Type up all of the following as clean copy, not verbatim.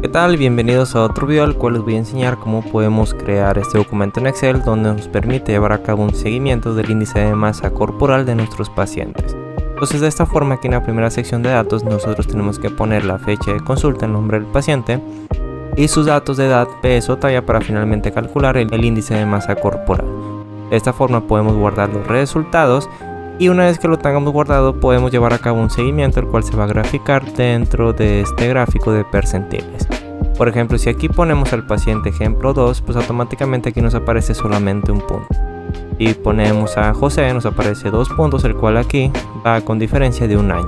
¿Qué tal? Bienvenidos a otro video al cual les voy a enseñar cómo podemos crear este documento en Excel donde nos permite llevar a cabo un seguimiento del índice de masa corporal de nuestros pacientes. Entonces de esta forma aquí en la primera sección de datos nosotros tenemos que poner la fecha de consulta, el nombre del paciente y sus datos de edad, peso, talla para finalmente calcular el índice de masa corporal. De esta forma podemos guardar los resultados y una vez que lo tengamos guardado podemos llevar a cabo un seguimiento el cual se va a graficar dentro de este gráfico de percentiles. Por ejemplo, si aquí ponemos al paciente ejemplo 2, pues automáticamente aquí nos aparece solamente un punto. Si ponemos a José nos aparece 2 puntos, el cual aquí va con diferencia de un año.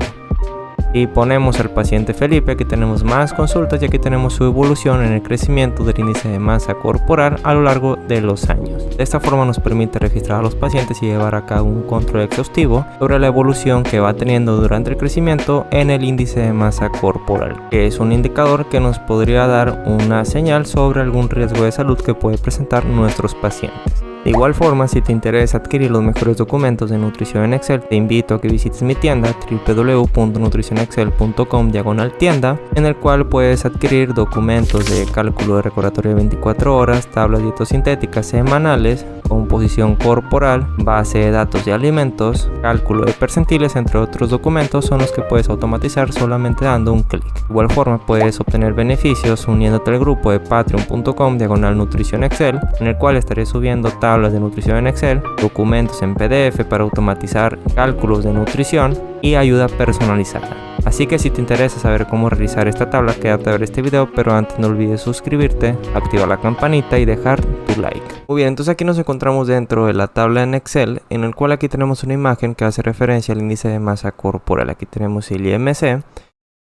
Y ponemos al paciente Felipe, aquí tenemos más consultas y aquí tenemos su evolución en el crecimiento del índice de masa corporal a lo largo de los años. De esta forma nos permite registrar a los pacientes y llevar a cabo un control exhaustivo sobre la evolución que va teniendo durante el crecimiento en el índice de masa corporal, que es un indicador que nos podría dar una señal sobre algún riesgo de salud que puede presentar nuestros pacientes. De igual forma, si te interesa adquirir los mejores documentos de nutrición en Excel, te invito a que visites mi tienda www.nutricionexcel.com/tienda, en el cual puedes adquirir documentos de cálculo de recordatorio de 24 horas, tablas dietosintéticas semanales, composición corporal, base de datos de alimentos, cálculo de percentiles, entre otros documentos son los que puedes automatizar solamente dando un clic. De igual forma, puedes obtener beneficios uniéndote al grupo de patreon.com/nutricionexcel, en el cual estaré subiendo tablas de nutrición en Excel, documentos en PDF para automatizar cálculos de nutrición y ayuda personalizada. Así que si te interesa saber cómo realizar esta tabla, quédate a ver este video, pero antes no olvides suscribirte, activar la campanita y dejar tu like. Muy bien, entonces aquí nos encontramos dentro de la tabla en Excel, en el cual aquí tenemos una imagen que hace referencia al índice de masa corporal. Aquí tenemos el IMC.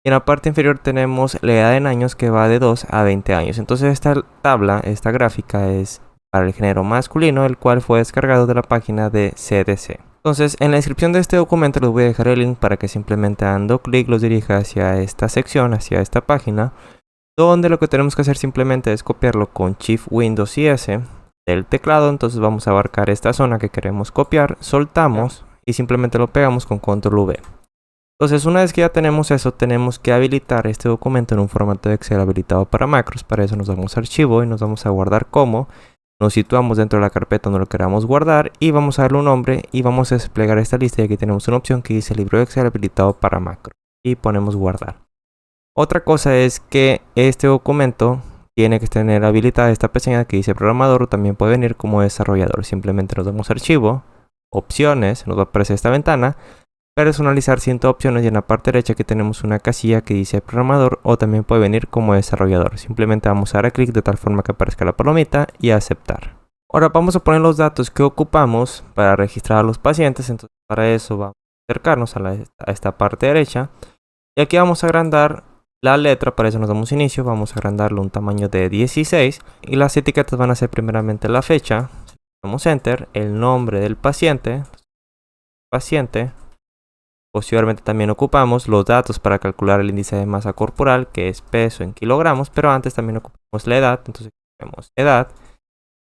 Y en la parte inferior tenemos la edad en años que va de 2 a 20 años. Entonces esta tabla, esta gráfica es para el género masculino, el cual fue descargado de la página de CDC. Entonces en la descripción de este documento les voy a dejar el link para que simplemente dando clic los dirija hacia esta sección, hacia esta página, donde lo que tenemos que hacer simplemente es copiarlo con Shift Windows y S del teclado. Entonces vamos a abarcar esta zona que queremos copiar, soltamos y simplemente lo pegamos con Control V. Entonces una vez que ya tenemos eso, tenemos que habilitar este documento en un formato de Excel habilitado para macros. Para eso nos damos a archivo y nos vamos a guardar como. Nos situamos dentro de la carpeta donde lo queramos guardar y vamos a darle un nombre y vamos a desplegar esta lista. Y aquí tenemos una opción que dice libro de Excel habilitado para macro y ponemos guardar. Otra cosa es que este documento tiene que tener habilitada esta pestaña que dice programador, o también puede venir como desarrollador. Simplemente nos damos a archivo, opciones, nos va a aparecer esta ventana, personalizar 100 opciones y en la parte derecha aquí tenemos una casilla que dice programador o también puede venir como desarrollador. Simplemente vamos a dar clic de tal forma que aparezca la palomita y aceptar. Ahora vamos a poner los datos que ocupamos para registrar a los pacientes. Entonces para eso vamos a acercarnos a esta parte derecha y aquí vamos a agrandar la letra. Para eso nos damos inicio, vamos a agrandarlo un tamaño de 16 y las etiquetas van a ser primeramente la fecha, damos enter, el nombre del paciente. Posteriormente también ocupamos los datos para calcular el índice de masa corporal, que es peso en kilogramos, pero antes también ocupamos la edad. Entonces tenemos edad,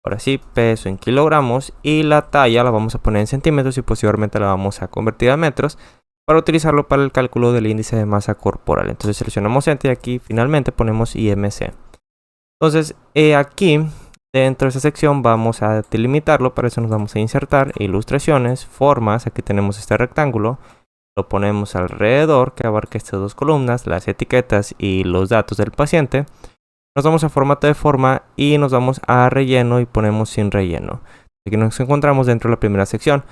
ahora sí, peso en kilogramos, y la talla la vamos a poner en centímetros y posteriormente la vamos a convertir a metros para utilizarlo para el cálculo del índice de masa corporal. Entonces seleccionamos Enter y aquí finalmente ponemos IMC. Entonces aquí dentro de esta sección vamos a delimitarlo. Para eso nos vamos a insertar ilustraciones, formas. Aquí tenemos este rectángulo. Lo ponemos alrededor que abarca estas dos columnas, las etiquetas y los datos del paciente. Nos vamos a formato de forma y nos vamos a relleno y ponemos sin relleno. Aquí nos encontramos dentro de la primera sección.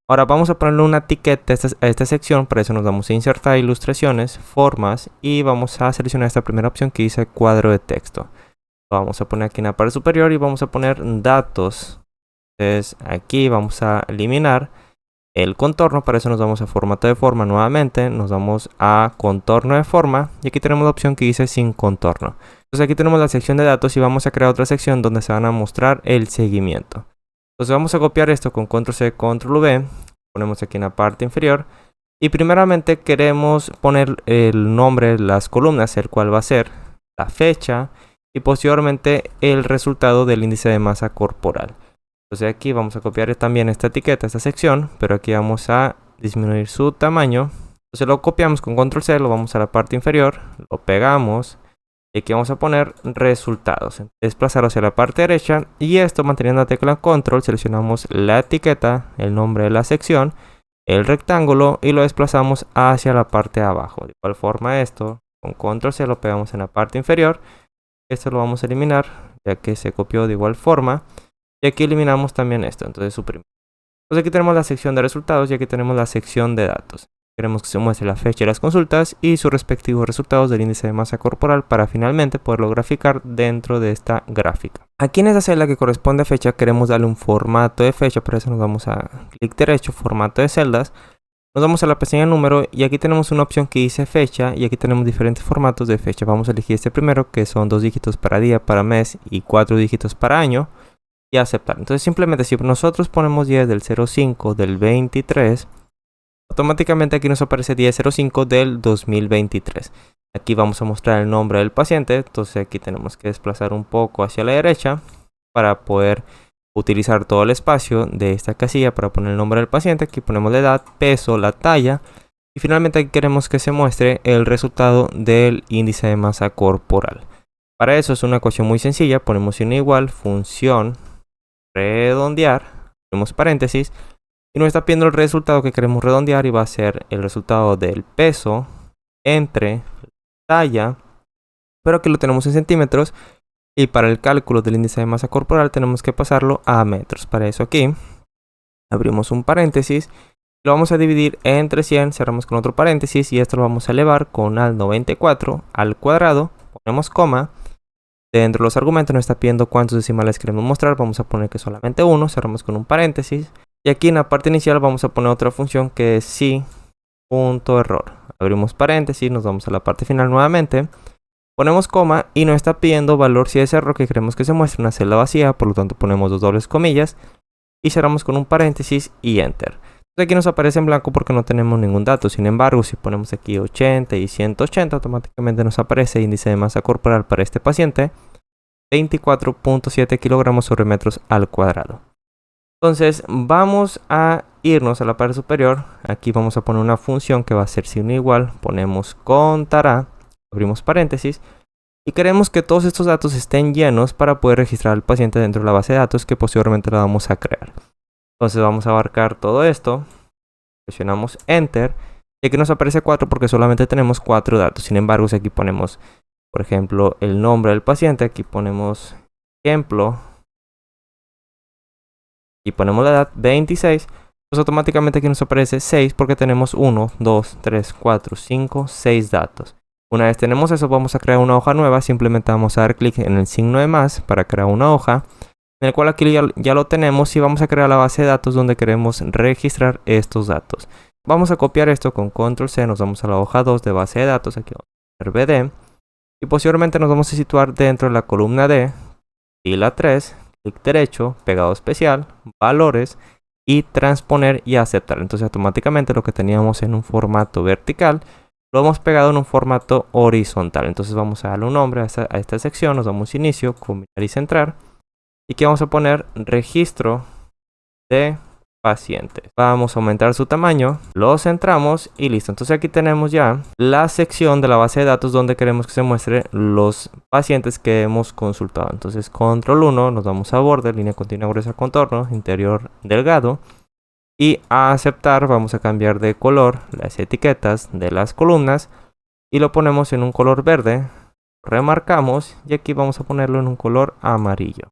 Ahora vamos a ponerle una etiqueta a esta sección. Para eso nos vamos a insertar ilustraciones, formas y vamos a seleccionar esta primera opción que dice cuadro de texto. Lo vamos a poner aquí en la parte superior y vamos a poner datos. Entonces aquí vamos a eliminar el contorno. Para eso nos vamos a formato de forma nuevamente, nos vamos a contorno de forma y aquí tenemos la opción que dice sin contorno. Entonces aquí tenemos la sección de datos y vamos a crear otra sección donde se van a mostrar el seguimiento. Entonces vamos a copiar esto con Control C, Control V, ponemos aquí en la parte inferior y primeramente queremos poner el nombre de las columnas, el cual va a ser la fecha y posteriormente el resultado del índice de masa corporal. Entonces aquí vamos a copiar también esta etiqueta, esta sección, pero aquí vamos a disminuir su tamaño. Entonces lo copiamos con Control C, lo vamos a la parte inferior, lo pegamos Y aquí vamos a poner resultados. Desplazar hacia la parte derecha y esto manteniendo la tecla control seleccionamos la etiqueta, el nombre de la sección, el rectángulo y lo desplazamos hacia la parte de abajo. De igual forma esto con control C lo pegamos en la parte inferior. Esto lo vamos a eliminar ya que se copió de igual forma. Y aquí eliminamos también esto, entonces suprimimos. Entonces aquí tenemos la sección de resultados y aquí tenemos la sección de datos. Queremos que se muestre la fecha de las consultas y sus respectivos resultados del índice de masa corporal para finalmente poderlo graficar dentro de esta gráfica. Aquí en esta celda que corresponde a fecha queremos darle un formato de fecha, para eso nos vamos a clic derecho, formato de celdas. Nos vamos a la pestaña número y aquí tenemos una opción que dice fecha y aquí tenemos diferentes formatos de fecha. Vamos a elegir este primero que son 2 dígitos para día, para mes y 4 dígitos para año y aceptar. Entonces simplemente si nosotros ponemos 10 del 05 del 23, automáticamente aquí nos aparece 10.05 del 2023. Aquí vamos a mostrar el nombre del paciente. Entonces aquí tenemos que desplazar un poco hacia la derecha para poder utilizar todo el espacio de esta casilla para poner el nombre del paciente. Aquí ponemos la edad, peso, la talla. Y finalmente aquí queremos que se muestre el resultado del índice de masa corporal. Para eso es una ecuación muy sencilla. Ponemos un igual, función, redondear, ponemos paréntesis. Y nos está pidiendo el resultado que queremos redondear y va a ser el resultado del peso entre talla, pero aquí lo tenemos en centímetros y para el cálculo del índice de masa corporal tenemos que pasarlo a metros. Para eso aquí abrimos un paréntesis, lo vamos a dividir entre 100, cerramos con otro paréntesis y esto lo vamos a elevar con al 94 al cuadrado, ponemos coma. Dentro de los argumentos nos está pidiendo cuántos decimales queremos mostrar, vamos a poner que solamente uno, cerramos con un paréntesis. Y aquí en la parte inicial vamos a poner otra función que es si punto error. Abrimos paréntesis, nos vamos a la parte final nuevamente. Ponemos coma y nos está pidiendo valor si es error que queremos que se muestre una celda vacía. Por lo tanto ponemos 2 dobles comillas. Y cerramos con un paréntesis y enter. Entonces aquí nos aparece en blanco porque no tenemos ningún dato. Sin embargo, si ponemos aquí 80 y 180, automáticamente nos aparece índice de masa corporal para este paciente. 24.7 kilogramos sobre metros al cuadrado. Entonces vamos a irnos a la parte superior. Aquí vamos a poner una función que va a ser signo igual. Ponemos contará, abrimos paréntesis. Y queremos que todos estos datos estén llenos para poder registrar al paciente dentro de la base de datos que posteriormente la vamos a crear. Entonces vamos a abarcar todo esto. Presionamos Enter. Y aquí nos aparece 4 porque solamente tenemos 4 datos. Sin embargo, si aquí ponemos, por ejemplo, el nombre del paciente. Aquí ponemos ejemplo. Y ponemos la edad 26, pues automáticamente aquí nos aparece 6 porque tenemos 1, 2, 3, 4, 5, 6 datos. Una vez tenemos eso, vamos a crear una hoja nueva. Simplemente vamos a dar clic en el signo de más para crear una hoja, en el cual aquí ya lo tenemos y vamos a crear la base de datos donde queremos registrar estos datos. Vamos a copiar esto con control C, nos vamos a la hoja 2 de base de datos, aquí vamos a poner BD, y posteriormente nos vamos a situar dentro de la columna D, fila 3, clic derecho, pegado especial, valores y transponer y aceptar. Entonces automáticamente lo que teníamos en un formato vertical lo hemos pegado en un formato horizontal. Entonces vamos a darle un nombre a esta sección, nos damos inicio, combinar y centrar. Y aquí vamos a poner registro de pacientes. Vamos a aumentar su tamaño, lo centramos y listo. Entonces aquí tenemos ya la sección de la base de datos donde queremos que se muestre los pacientes que hemos consultado. Entonces control 1, nos vamos a border, línea continua gruesa contorno, interior delgado. Y a aceptar vamos a cambiar de color las etiquetas de las columnas y lo ponemos en un color verde. Remarcamos y aquí vamos a ponerlo en un color amarillo.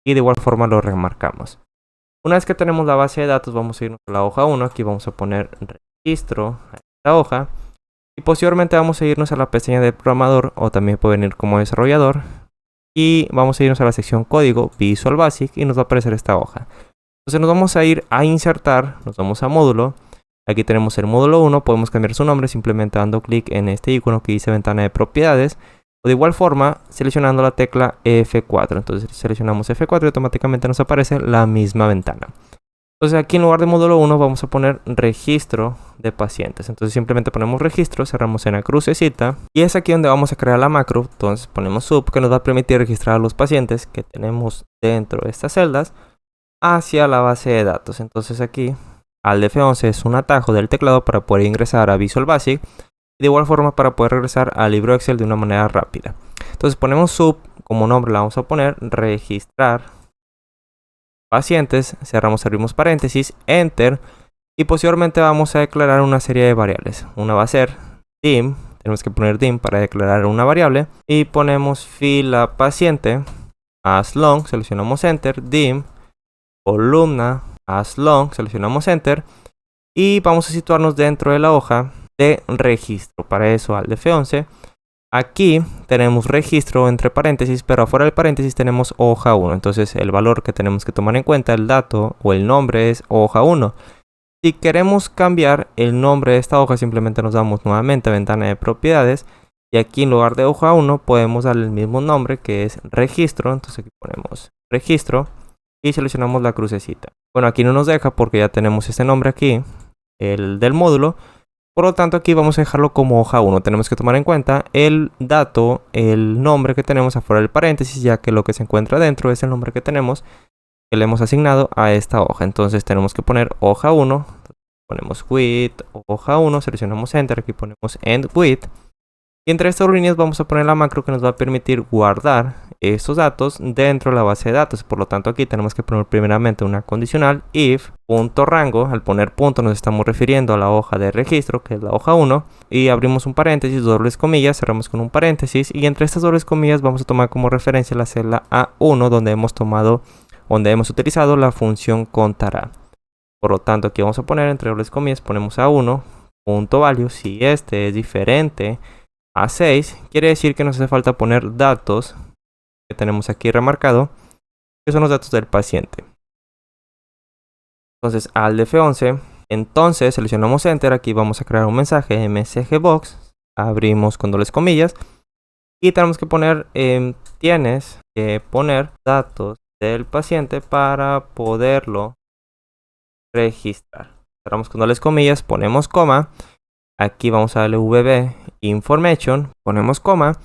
Y de igual forma lo remarcamos. Una vez que tenemos la base de datos, vamos a irnos a la hoja 1. Aquí vamos a poner registro a esta hoja. Y posteriormente vamos a irnos a la pestaña de programador o también pueden ir como desarrollador. Y vamos a irnos a la sección código Visual Basic y nos va a aparecer esta hoja. Entonces nos vamos a ir a insertar, nos vamos a módulo. Aquí tenemos el módulo 1, podemos cambiar su nombre simplemente dando clic en este icono que dice ventana de propiedades. O de igual forma, seleccionando la tecla F4. Entonces seleccionamos F4 y automáticamente nos aparece la misma ventana. Entonces aquí en lugar de módulo 1 vamos a poner registro de pacientes. Entonces simplemente ponemos registro, cerramos en la crucecita. Y es aquí donde vamos a crear la macro. Entonces ponemos sub que nos va a permitir registrar a los pacientes que tenemos dentro de estas celdas hacia la base de datos. Entonces aquí Alt F11 es un atajo del teclado para poder ingresar a Visual Basic. Y de igual forma para poder regresar al libro Excel de una manera rápida. Entonces ponemos sub, como nombre la vamos a poner registrar pacientes, cerramos, abrimos paréntesis, enter. Y posteriormente vamos a declarar una serie de variables. Una va a ser dim, tenemos que poner dim para declarar una variable. Y ponemos fila paciente, as long, seleccionamos enter, dim, columna, as long, seleccionamos enter. Y vamos a situarnos dentro de la hoja de registro. Para eso al F11. Aquí tenemos registro entre paréntesis, pero afuera del paréntesis tenemos hoja 1. Entonces el valor que tenemos que tomar en cuenta, el dato o el nombre es hoja 1. Si queremos cambiar el nombre de esta hoja, simplemente nos damos nuevamente a ventana de propiedades. Y aquí en lugar de hoja 1 podemos darle el mismo nombre que es registro. Entonces aquí ponemos registro y seleccionamos la crucecita. Bueno, aquí no nos deja porque ya tenemos este nombre aquí, el del módulo. Por lo tanto aquí vamos a dejarlo como hoja 1. Tenemos que tomar en cuenta el dato, el nombre que tenemos afuera del paréntesis, ya que lo que se encuentra dentro es el nombre que tenemos, que le hemos asignado a esta hoja. Entonces tenemos que poner hoja 1, ponemos with, hoja 1, seleccionamos enter, aquí ponemos end with. Y entre estas líneas vamos a poner la macro que nos va a permitir guardar estos datos dentro de la base de datos. Por lo tanto aquí tenemos que poner primeramente una condicional if punto rango. Al poner punto nos estamos refiriendo a la hoja de registro, que es la hoja 1, y abrimos un paréntesis, dobles comillas, cerramos con un paréntesis, y entre estas dobles comillas vamos a tomar como referencia la celda A1 donde hemos utilizado la función contará. Por lo tanto aquí vamos a poner entre dobles comillas, ponemos A1 punto value. Si este es diferente a 6, quiere decir que nos hace falta poner datos que tenemos aquí remarcado, que son los datos del paciente. Entonces al F11, entonces seleccionamos enter, aquí vamos a crear un mensaje msgbox, abrimos con dobles comillas y tenemos que poner, tienes que poner datos del paciente para poderlo registrar. Cerramos con dobles comillas, ponemos coma. Aquí vamos a darle vb information, ponemos coma.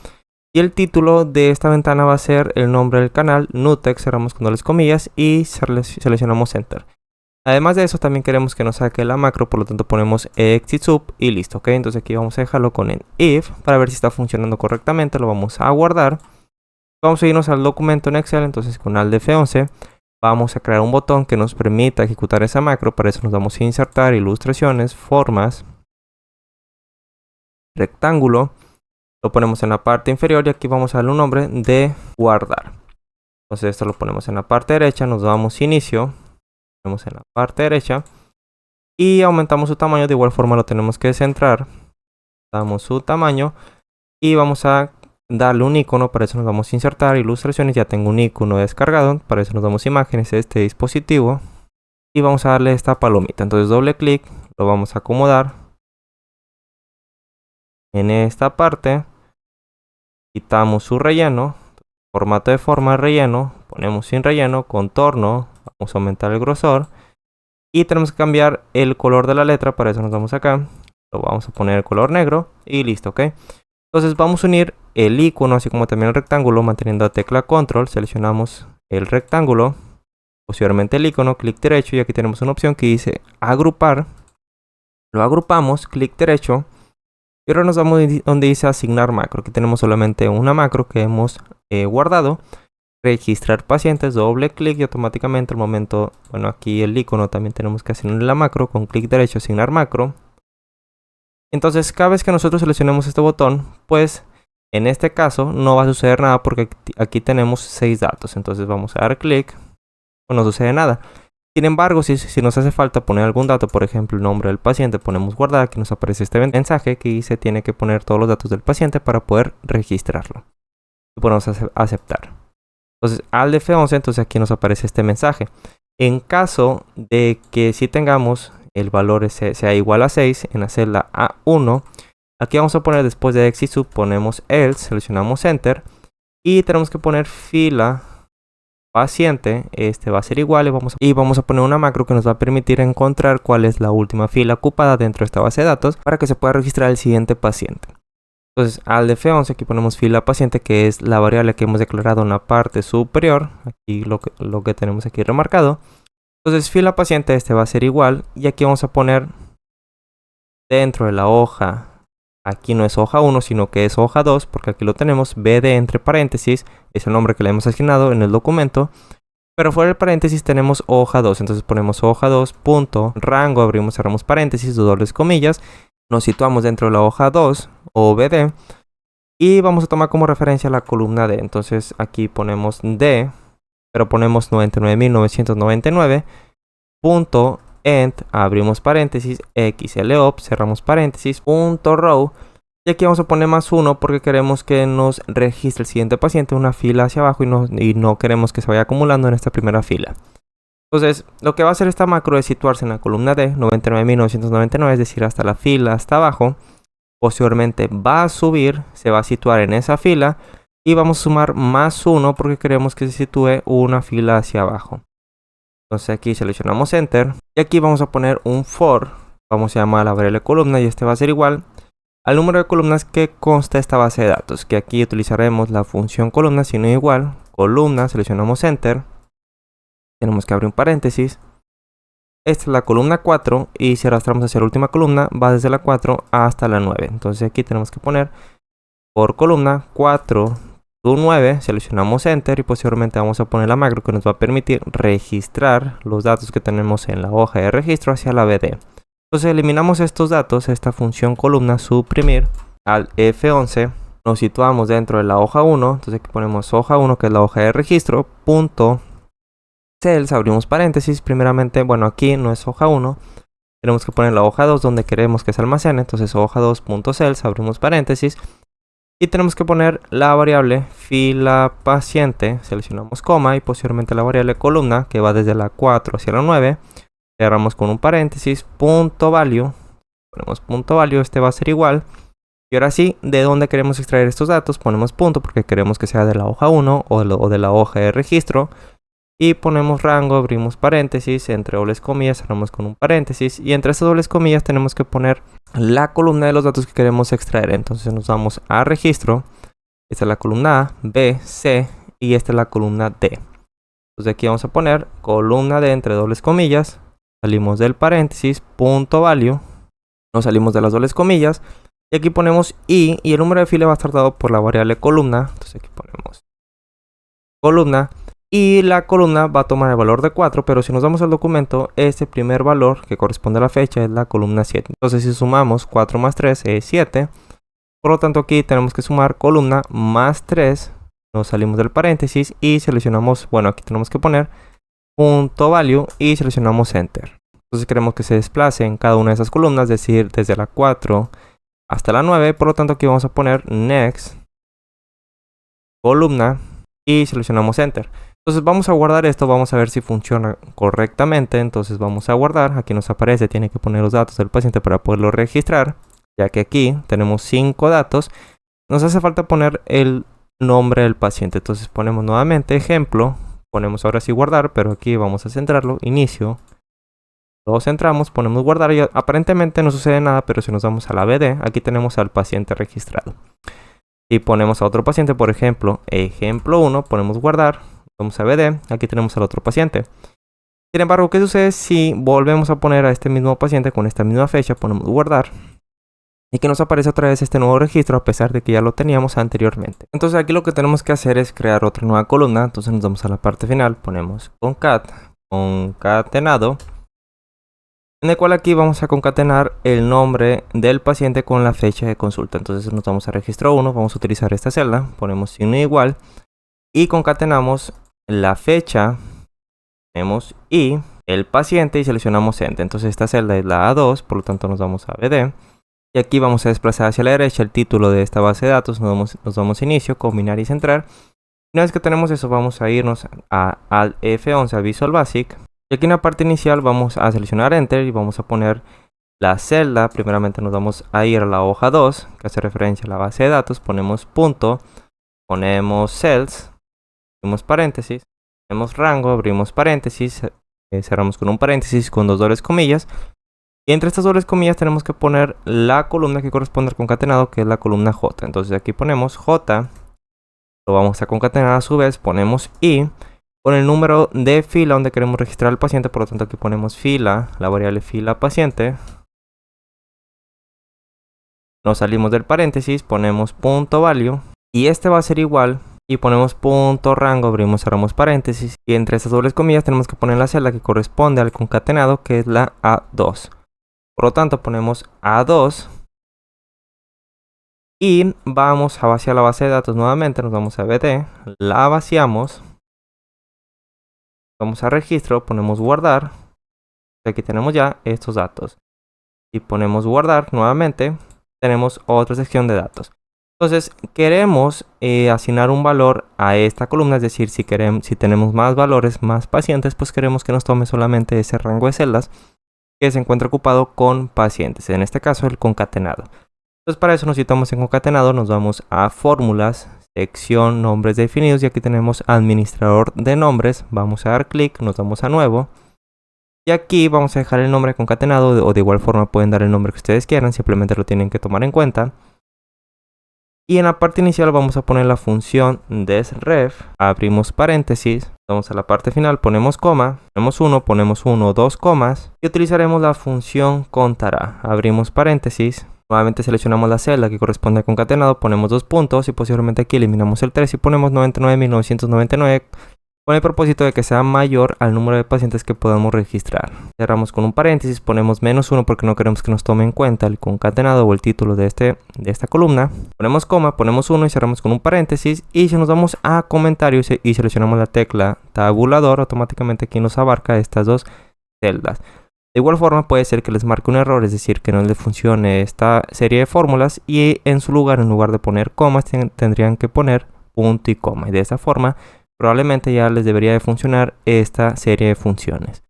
Y el título de esta ventana va a ser el nombre del canal, Nutex, cerramos con dobles comillas y seleccionamos enter. Además de eso también queremos que nos saque la macro, por lo tanto ponemos exit sub y listo, ¿ok? Entonces aquí vamos a dejarlo con el if para ver si está funcionando correctamente, lo vamos a guardar. Vamos a irnos al documento en Excel, entonces con alt F11 vamos a crear un botón que nos permita ejecutar esa macro. Para eso nos vamos a insertar ilustraciones, formas, rectángulo. Lo ponemos en la parte inferior y aquí vamos a darle un nombre de guardar. Entonces esto lo ponemos en la parte derecha, nos damos inicio, ponemos en la parte derecha y aumentamos su tamaño. De igual forma lo tenemos que centrar, damos su tamaño y vamos a darle un icono. Para eso nos vamos a insertar ilustraciones, ya tengo un icono descargado, para eso nos damos imágenes de este dispositivo y vamos a darle esta palomita. Entonces doble clic, lo vamos a acomodar en esta parte. Quitamos su relleno, formato de forma, relleno, ponemos sin relleno, contorno, vamos a aumentar el grosor y tenemos que cambiar el color de la letra. Para eso nos vamos acá, lo vamos a poner el color negro y listo, ¿ok? Entonces vamos a unir el icono así como también el rectángulo manteniendo la tecla control, seleccionamos el rectángulo, posteriormente el icono, clic derecho y aquí tenemos una opción que dice agrupar, lo agrupamos, clic derecho. Y ahora nos vamos donde dice asignar macro. Aquí tenemos solamente una macro que hemos guardado. Registrar pacientes, doble clic y automáticamente al momento, bueno, aquí el icono también tenemos que asignar la macro con clic derecho, asignar macro. Entonces cada vez que nosotros seleccionemos este botón, pues en este caso no va a suceder nada porque aquí tenemos 6 datos. Entonces vamos a dar clic, no sucede nada. Sin embargo, si nos hace falta poner algún dato, por ejemplo el nombre del paciente, ponemos guardar, aquí nos aparece este mensaje que dice tiene que poner todos los datos del paciente para poder registrarlo. Y ponemos aceptar. Entonces al F11, entonces aquí nos aparece este mensaje. En caso de que si tengamos el valor sea igual a 6 en la celda A1, aquí vamos a poner después de exit sub, ponemos else, seleccionamos enter y tenemos que poner fila paciente, este va a ser igual y vamos a poner una macro que nos va a permitir encontrar cuál es la última fila ocupada dentro de esta base de datos para que se pueda registrar el siguiente paciente. Entonces al F11 aquí ponemos fila paciente, que es la variable que hemos declarado en la parte superior, aquí lo que tenemos aquí remarcado. Entonces fila paciente este va a ser igual y aquí vamos a poner dentro de la hoja aquí no es hoja 1, sino que es hoja 2, porque aquí lo tenemos, BD entre paréntesis, es el nombre que le hemos asignado en el documento. Pero fuera del paréntesis tenemos hoja 2, entonces ponemos hoja 2, punto, rango, abrimos, cerramos paréntesis, dobles comillas, nos situamos dentro de la hoja 2 o BD y vamos a tomar como referencia la columna D. Entonces aquí ponemos D, pero ponemos 99.999, punto, end, abrimos paréntesis, xlop, cerramos paréntesis, punto row. Y aquí vamos a poner +1 porque queremos que nos registre el siguiente paciente una fila hacia abajo y no queremos que se vaya acumulando en esta primera fila. Entonces, lo que va a hacer esta macro es situarse en la columna D, 99.999, es decir, hasta la fila hasta abajo. Posteriormente va a subir, se va a situar en esa fila y vamos a sumar +1 porque queremos que se sitúe una fila hacia abajo. Entonces aquí seleccionamos Enter y aquí vamos a poner un for, vamos a llamar a la variable columna y este va a ser igual al número de columnas que consta esta base de datos, que aquí utilizaremos la función columna, sino igual, columna, seleccionamos Enter, tenemos que abrir un paréntesis, esta es la columna 4 y si arrastramos hacia la última columna va desde la 4 hasta la 9, entonces aquí tenemos que poner por columna 4, 9, seleccionamos Enter y posteriormente vamos a poner la macro que nos va a permitir registrar los datos que tenemos en la hoja de registro hacia la BD. Entonces eliminamos estos datos, esta función columna, suprimir, al F11, nos situamos dentro de la hoja 1, entonces aquí ponemos hoja 1 que es la hoja de registro, punto, cells, abrimos paréntesis, primeramente, bueno aquí no es hoja 1, tenemos que poner la hoja 2 donde queremos que se almacene, entonces hoja 2.cells, abrimos paréntesis, y tenemos que poner la variable fila paciente, seleccionamos coma y posteriormente la variable columna que va desde la 4 hacia la 9, cerramos con un paréntesis, punto value, ponemos punto value, este va a ser igual. Y ahora sí, ¿de dónde queremos extraer estos datos? Ponemos punto porque queremos que sea de la hoja 1 o de la hoja de registro. Y ponemos rango, abrimos paréntesis, entre dobles comillas, cerramos con un paréntesis. Y entre estas dobles comillas tenemos que poner la columna de los datos que queremos extraer. Entonces nos vamos a registro, esta es la columna A, B, C y esta es la columna D. Entonces aquí vamos a poner columna D entre dobles comillas. Salimos del paréntesis, punto value, nos salimos de las dobles comillas y aquí ponemos y el número de fila va a estar dado por la variable columna, entonces aquí ponemos columna y la columna va a tomar el valor de 4, pero si nos vamos al documento, este primer valor que corresponde a la fecha es la columna 7, entonces si sumamos 4 más 3 es 7, por lo tanto aquí tenemos que sumar columna más 3, nos salimos del paréntesis y seleccionamos, bueno aquí tenemos que poner punto value y seleccionamos Enter. Entonces queremos que se desplace en cada una de esas columnas, es decir, desde la 4 hasta la 9. Por lo tanto aquí vamos a poner next, columna y seleccionamos Enter. Entonces vamos a guardar esto, vamos a ver si funciona correctamente. Entonces vamos a guardar, aquí nos aparece, tiene que poner los datos del paciente para poderlo registrar. Ya que aquí tenemos 5 datos, nos hace falta poner el nombre del paciente. Entonces ponemos nuevamente ejemplo. Ponemos ahora sí guardar, pero aquí vamos a centrarlo, inicio, lo centramos, ponemos guardar y aparentemente no sucede nada, pero si nos vamos a la BD, aquí tenemos al paciente registrado. Y ponemos a otro paciente, por ejemplo, ejemplo 1, ponemos guardar, vamos a BD, aquí tenemos al otro paciente. Sin embargo, ¿qué sucede si volvemos a poner a este mismo paciente con esta misma fecha, ponemos guardar? Y que nos aparece otra vez este nuevo registro a pesar de que ya lo teníamos anteriormente. Entonces aquí lo que tenemos que hacer es crear otra nueva columna. Entonces nos vamos a la parte final, ponemos concatenado, en el cual aquí vamos a concatenar el nombre del paciente con la fecha de consulta. Entonces nos vamos a registro 1, vamos a utilizar esta celda, ponemos signo igual y concatenamos la fecha, ponemos y el paciente y seleccionamos Enter. Entonces esta celda es la A2, por lo tanto nos vamos a BD. Y aquí vamos a desplazar hacia la derecha el título de esta base de datos, nos vamos a inicio, combinar y centrar. Una vez que tenemos eso, vamos a irnos al F11, a Visual Basic. Y aquí en la parte inicial vamos a seleccionar Enter y vamos a poner la celda. Primeramente nos vamos a ir a la hoja 2, que hace referencia a la base de datos. Ponemos punto, ponemos cells, abrimos paréntesis, ponemos rango, abrimos paréntesis, cerramos con un paréntesis con dos dobles comillas. Y entre estas dobles comillas tenemos que poner la columna que corresponde al concatenado, que es la columna J. Entonces aquí ponemos J, lo vamos a concatenar a su vez, ponemos I, con el número de fila donde queremos registrar al paciente, por lo tanto aquí ponemos fila, la variable fila paciente. Nos salimos del paréntesis, ponemos punto value y este va a ser igual y ponemos punto rango, abrimos, cerramos paréntesis y entre estas dobles comillas tenemos que poner la celda que corresponde al concatenado, que es la A2. Por lo tanto ponemos A2 y vamos a vaciar la base de datos nuevamente. Nos vamos a BD, la vaciamos, vamos a registro, ponemos guardar. Aquí tenemos ya estos datos y ponemos guardar nuevamente. Tenemos otra sección de datos. Entonces queremos asignar un valor a esta columna, es decir, si tenemos más valores, más pacientes, pues queremos que nos tome solamente ese rango de celdas que se encuentra ocupado con pacientes, en este caso el concatenado. Entonces para eso nos citamos en concatenado, nos vamos a fórmulas, sección nombres definidos y aquí tenemos administrador de nombres. Vamos a dar clic, nos vamos a nuevo y aquí vamos a dejar el nombre concatenado o de igual forma pueden dar el nombre que ustedes quieran, simplemente lo tienen que tomar en cuenta. Y en la parte inicial vamos a poner la función desref, abrimos paréntesis, vamos a la parte final, ponemos coma, ponemos 1, 2 comas y utilizaremos la función contará, abrimos paréntesis. Nuevamente seleccionamos la celda que corresponde al concatenado, ponemos 2 puntos y posiblemente aquí eliminamos el 3 y ponemos 99.999 con el propósito de que sea mayor al número de pacientes que podamos registrar. Cerramos con un paréntesis, ponemos -1 porque no queremos que nos tome en cuenta el concatenado o el título de esta columna. Ponemos coma, ponemos 1 y cerramos con un paréntesis. Y si nos vamos a comentarios y seleccionamos la tecla tabulador, automáticamente aquí nos abarca estas dos celdas. De igual forma puede ser que les marque un error, es decir, que no les funcione esta serie de fórmulas y en lugar de poner comas, tendrían que poner punto y coma. Y de esa forma probablemente ya les debería de funcionar esta serie de funciones.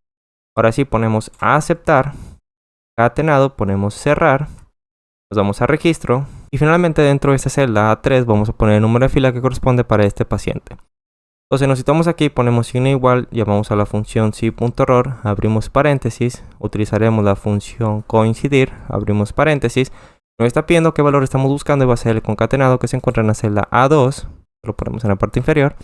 Ahora sí ponemos a aceptar, concatenado, ponemos cerrar, nos vamos a registro y finalmente dentro de esta celda A3 vamos a poner el número de fila que corresponde para este paciente. Entonces nos citamos aquí, ponemos signo igual, llamamos a la función si.error, abrimos paréntesis, utilizaremos la función coincidir, abrimos paréntesis, nos está pidiendo qué valor estamos buscando y va a ser el concatenado que se encuentra en la celda A2, lo ponemos en la parte inferior.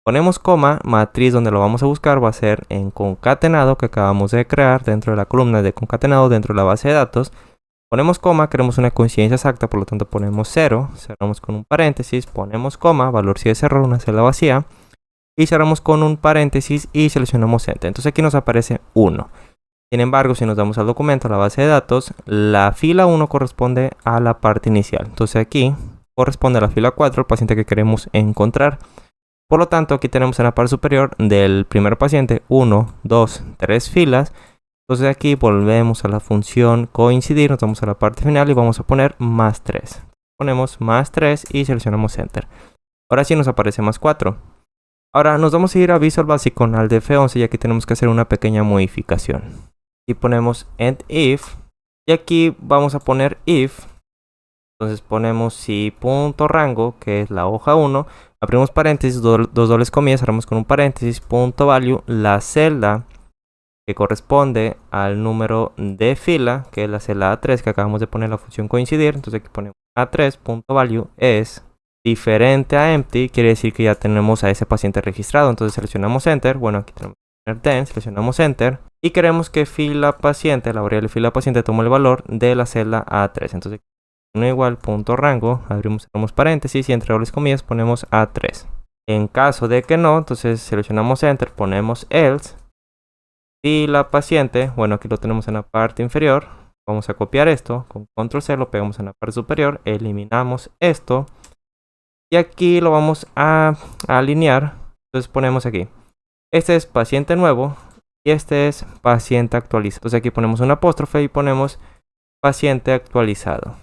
Ponemos coma, matriz donde lo vamos a buscar va a ser en concatenado que acabamos de crear dentro de la columna de concatenado dentro de la base de datos. Ponemos coma, queremos una coincidencia exacta, por lo tanto ponemos 0, cerramos con un paréntesis, ponemos coma, valor si es error, una celda vacía. Y cerramos con un paréntesis y seleccionamos Enter. Entonces aquí nos aparece 1. Sin embargo, si nos damos al documento, a la base de datos, la fila 1 corresponde a la parte inicial. Entonces aquí corresponde a la fila 4, el paciente que queremos encontrar. Por lo tanto, aquí tenemos en la parte superior del primer paciente 1, 2, 3 filas. Entonces aquí volvemos a la función coincidir, nos vamos a la parte final y vamos a poner más 3. Ponemos más 3 y seleccionamos Enter. Ahora sí nos aparece más 4. Ahora nos vamos a ir a Visual Basic con al de F11 y aquí tenemos que hacer una pequeña modificación. Y ponemos end if y aquí vamos a poner if. Entonces ponemos si.rango, que es la hoja 1, abrimos paréntesis, dos dobles comillas, cerramos con un paréntesis, punto value, la celda que corresponde al número de fila, que es la celda A3 que acabamos de poner la función coincidir. Entonces aquí ponemos A3, punto value es diferente a empty, quiere decir que ya tenemos a ese paciente registrado. Entonces seleccionamos Enter, bueno aquí tenemos que poner then, seleccionamos Enter y queremos que fila paciente, la variable fila paciente tome el valor de la celda A3. Entonces no igual punto rango, abrimos cerramos paréntesis y entre dobles comillas ponemos A3. En caso de que no, entonces seleccionamos Enter, ponemos else, fila paciente, bueno aquí lo tenemos en la parte inferior, vamos a copiar esto, con control C lo pegamos en la parte superior, eliminamos esto y aquí lo vamos a alinear. Entonces ponemos aquí, este es paciente nuevo y este es paciente actualizado. Entonces aquí ponemos un apóstrofe y ponemos paciente actualizado.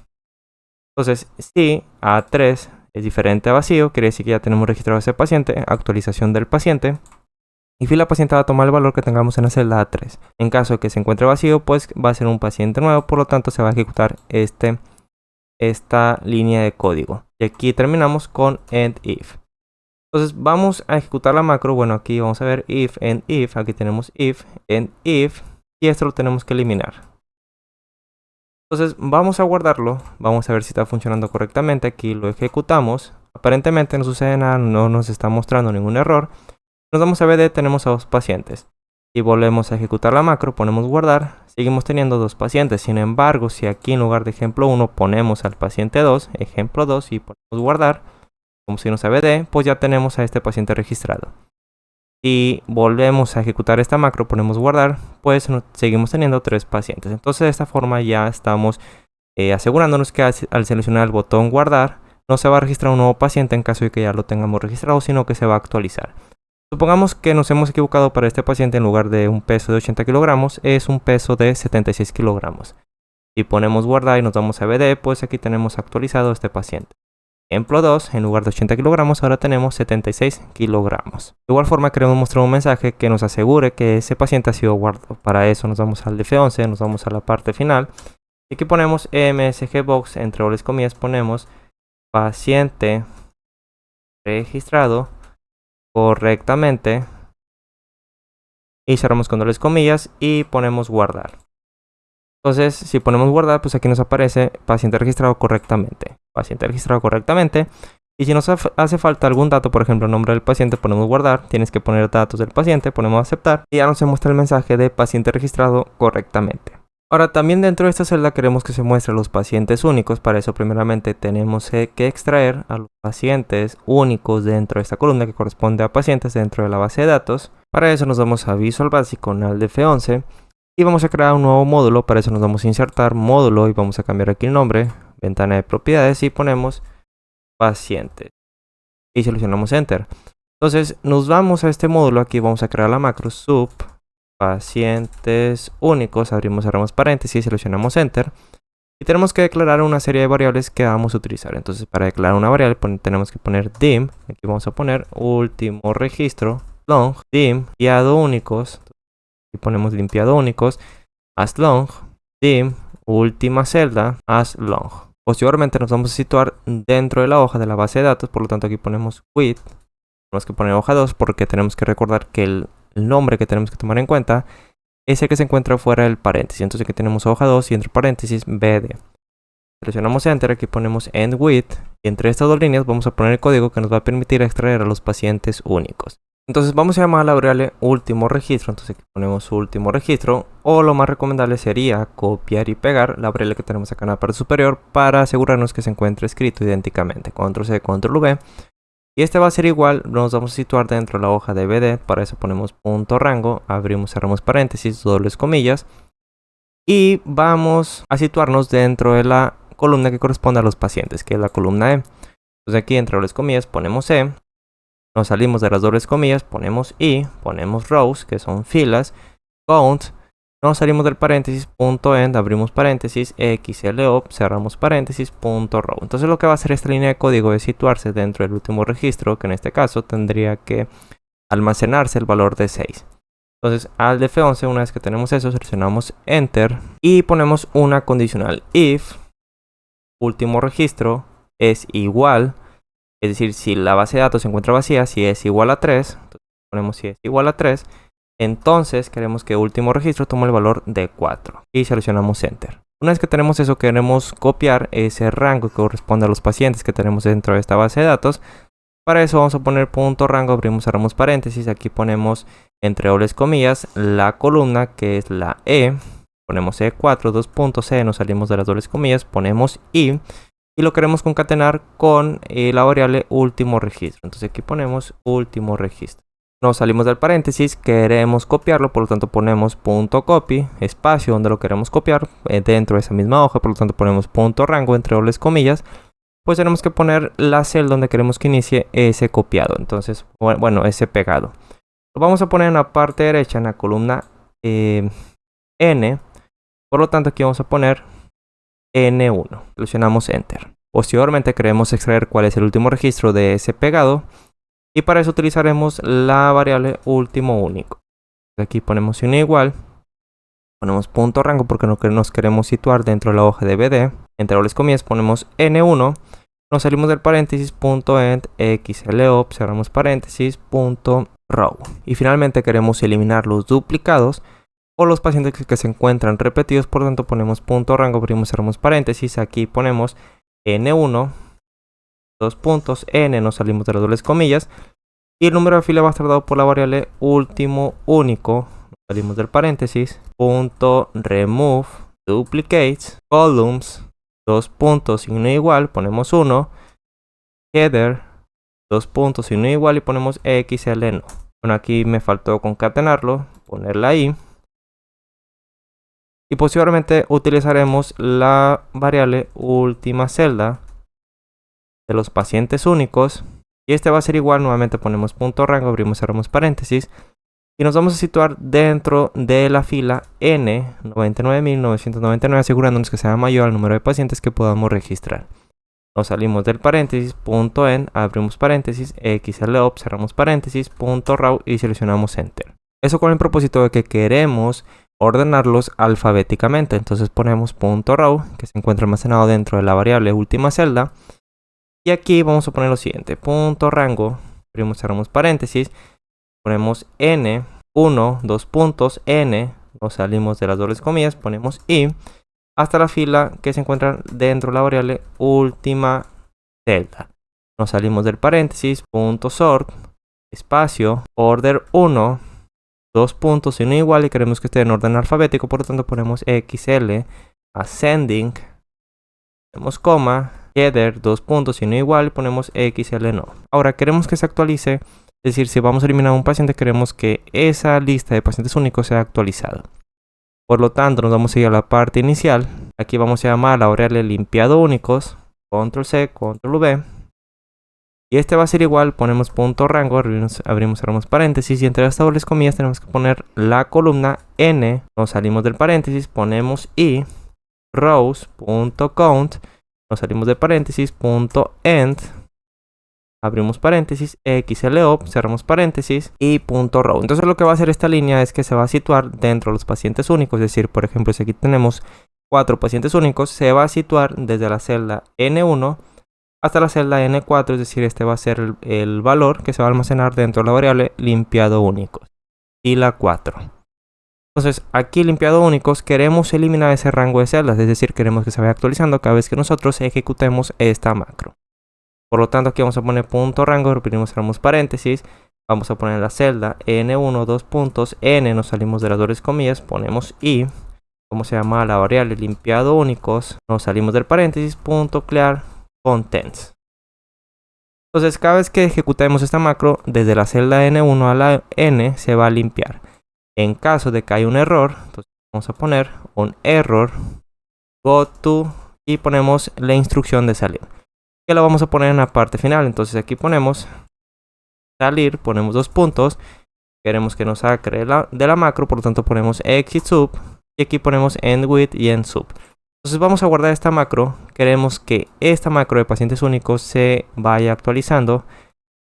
Entonces, si A3 es diferente a vacío, quiere decir que ya tenemos registrado ese paciente, actualización del paciente. Y fila paciente va a tomar el valor que tengamos en la celda A3. En caso de que se encuentre vacío, pues va a ser un paciente nuevo, por lo tanto se va a ejecutar esta línea de código. Y aquí terminamos con end if. Entonces vamos a ejecutar la macro. Bueno, aquí vamos a ver if, end if. Aquí tenemos if, end if. Y esto lo tenemos que eliminar. Entonces vamos a guardarlo, vamos a ver si está funcionando correctamente. Aquí lo ejecutamos, aparentemente no sucede nada, no nos está mostrando ningún error. Nos vamos a BD, tenemos a dos pacientes. y volvemos a ejecutar la macro, ponemos guardar, seguimos teniendo 2 pacientes. Sin embargo, si aquí en lugar de ejemplo 1 ponemos al paciente 2, ejemplo 2 y ponemos guardar, como si no se ve, pues ya tenemos a este paciente registrado. Si volvemos a ejecutar esta macro, ponemos guardar, pues seguimos teniendo 3 pacientes. Entonces de esta forma ya estamos asegurándonos que al seleccionar el botón guardar, no se va a registrar un nuevo paciente en caso de que ya lo tengamos registrado, sino que se va a actualizar. Supongamos que nos hemos equivocado para este paciente, en lugar de un peso de 80 kilogramos, es un peso de 76 kilogramos. Si ponemos guardar y nos vamos a BD, pues aquí tenemos actualizado este paciente. Ejemplo 2, en lugar de 80 kilogramos, ahora tenemos 76 kilogramos. De igual forma, queremos mostrar un mensaje que nos asegure que ese paciente ha sido guardado. Para eso nos vamos al F11, nos vamos a la parte final. Y aquí ponemos MSG Box, entre dobles comillas, ponemos paciente registrado correctamente. Y cerramos con dobles comillas y ponemos guardar. Entonces, si ponemos guardar, pues aquí nos aparece paciente registrado correctamente. Paciente registrado correctamente. Y si nos hace falta algún dato, por ejemplo, el nombre del paciente, ponemos guardar. Tienes que poner datos del paciente, ponemos aceptar. Y ya nos muestra el mensaje de paciente registrado correctamente. Ahora, también dentro de esta celda queremos que se muestren los pacientes únicos. Para eso, primeramente, tenemos que extraer a los pacientes únicos dentro de esta columna que corresponde a pacientes dentro de la base de datos. Para eso nos vamos a Visual Basic con Alt F11. Y vamos a crear un nuevo módulo. Para eso nos vamos a insertar módulo y vamos a cambiar aquí el nombre, ventana de propiedades, y ponemos pacientes. Y seleccionamos Enter. Entonces nos vamos a este módulo. Aquí vamos a crear la macro sub pacientes únicos. Abrimos, cerramos paréntesis, seleccionamos Enter. Y tenemos que declarar una serie de variables que vamos a utilizar. Entonces para declarar una variable tenemos que poner dim. Aquí vamos a poner último registro, long, dim, limpiado únicos. Y ponemos limpiado únicos, as long, dim, última celda, as long. Posteriormente nos vamos a situar dentro de la hoja de la base de datos, por lo tanto aquí ponemos with. Tenemos que poner hoja 2 porque tenemos que recordar que el nombre que tenemos que tomar en cuenta es el que se encuentra fuera del paréntesis. Entonces aquí tenemos hoja 2 y entre paréntesis BD. Seleccionamos Enter, aquí ponemos end with. Y entre estas dos líneas vamos a poner el código que nos va a permitir extraer a los pacientes únicos. Entonces vamos a llamar a la variable último registro. Entonces aquí ponemos último registro. O lo más recomendable sería copiar y pegar la variable que tenemos acá en la parte superior para asegurarnos que se encuentre escrito idénticamente. Control C, Control V. Y este va a ser igual, nos vamos a situar dentro de la hoja de BD. Para eso ponemos punto rango, abrimos, cerramos paréntesis, dobles comillas. Y vamos a situarnos dentro de la columna que corresponde a los pacientes, que es la columna E. Entonces aquí entre dobles comillas ponemos E. Nos salimos de las dobles comillas, ponemos I, ponemos rows, que son filas, count, nos salimos del paréntesis, punto end, abrimos paréntesis, XLO, cerramos paréntesis, punto row. Entonces lo que va a hacer esta línea de código es situarse dentro del último registro, que en este caso tendría que almacenarse el valor de 6. Entonces al F11, una vez que tenemos eso, seleccionamos Enter y ponemos una condicional. If último registro es igual, es decir, si la base de datos se encuentra vacía, si es igual a 3, entonces ponemos si es igual a 3, entonces queremos que último registro tome el valor de 4 y seleccionamos Enter. Una vez que tenemos eso, queremos copiar ese rango que corresponde a los pacientes que tenemos dentro de esta base de datos. Para eso vamos a poner punto rango, abrimos, cerramos paréntesis, aquí ponemos entre dobles comillas la columna que es la E, ponemos E4, 2 puntos E, nos salimos de las dobles comillas, ponemos I. Y lo queremos concatenar con la variable último registro. Entonces aquí ponemos último registro. Nos salimos del paréntesis, queremos copiarlo, por lo tanto ponemos punto copy, espacio donde lo queremos copiar, dentro de esa misma hoja, por lo tanto ponemos punto rango entre dobles comillas. Pues tenemos que poner la celda donde queremos que inicie ese copiado. Entonces, bueno, ese pegado. Lo vamos a poner en la parte derecha, en la columna N. Por lo tanto aquí vamos a poner N1. Seleccionamos Enter. Posteriormente queremos extraer cuál es el último registro de ese pegado. Y para eso utilizaremos la variable último único. Aquí ponemos un igual. Ponemos punto rango porque nos queremos situar dentro de la hoja de BD. Entre dobles comillas ponemos N1. Nos salimos del paréntesis, punto end, XLO, cerramos paréntesis, punto row. Y finalmente queremos eliminar los duplicados o los pacientes que se encuentran repetidos, por lo tanto ponemos punto rango, abrimos, cerramos paréntesis, aquí ponemos N1, 2 puntos, N, nos salimos de las dobles comillas, y el número de fila va a estar dado por la variable último único, salimos del paréntesis, punto remove duplicates, columns, dos puntos, signo igual, ponemos 1, header, dos puntos, signo igual y ponemos XL no. Bueno, aquí me faltó concatenarlo, ponerla ahí. Y posteriormente utilizaremos la variable última celda de los pacientes únicos. Y este va a ser igual, nuevamente ponemos punto rango, abrimos, cerramos paréntesis. Y nos vamos a situar dentro de la fila N 99.999, asegurándonos que sea mayor al número de pacientes que podamos registrar. Nos salimos del paréntesis, punto en, abrimos paréntesis, XLOP, cerramos paréntesis, punto raw y seleccionamos Enter. Eso con el propósito de que queremos ordenarlos alfabéticamente. Entonces ponemos punto raw, que se encuentra almacenado dentro de la variable última celda. Y aquí vamos a poner lo siguiente, punto rango, abrimos, cerramos paréntesis, ponemos N1, dos puntos, N, nos salimos de las dobles comillas, ponemos I, hasta la fila que se encuentra dentro de la variable última celda. Nos salimos del paréntesis, punto sort, espacio, order 1, dos puntos y no igual y queremos que esté en orden alfabético, por lo tanto ponemos XL, ascending, ponemos coma, header, dos puntos y no igual y ponemos XL no. Ahora queremos que se actualice, es decir, si vamos a eliminar un paciente queremos que esa lista de pacientes únicos sea actualizada. Por lo tanto, nos vamos a ir a la parte inicial. Aquí vamos a llamar a la variable limpiado únicos. Control C, Control V. Y este va a ser igual. Ponemos punto rango, abrimos, cerramos paréntesis. Y entre las dobles comillas tenemos que poner la columna N. Nos salimos del paréntesis, ponemos I. Rows.count. Nos salimos del paréntesis, punto end. Abrimos paréntesis, XLOP, cerramos paréntesis y punto row. Entonces lo que va a hacer esta línea es que se va a situar dentro de los pacientes únicos. Es decir, por ejemplo, si aquí tenemos 4 pacientes únicos, se va a situar desde la celda N1 hasta la celda N4. Es decir, este va a ser el valor que se va a almacenar dentro de la variable limpiado únicos. Y la 4. Entonces aquí limpiado únicos queremos eliminar ese rango de celdas. Es decir, queremos que se vaya actualizando cada vez que nosotros ejecutemos esta macro. Por lo tanto, aquí vamos a poner punto rango, repetimos, cerramos paréntesis, vamos a poner la celda N1, dos puntos, N, nos salimos de las dobles comillas, ponemos I, como se llama la variable limpiado únicos, nos salimos del paréntesis, punto clear contents. Entonces, cada vez que ejecutemos esta macro, desde la celda N1 a la N se va a limpiar. En caso de que haya un error, entonces vamos a poner un error, go to, y ponemos la instrucción de salir. Que la vamos a poner en la parte final. Entonces aquí ponemos salir, ponemos dos puntos, queremos que nos saque de la macro, por lo tanto ponemos exit sub y aquí ponemos end with y end sub. Entonces vamos a guardar esta macro, queremos que esta macro de pacientes únicos se vaya actualizando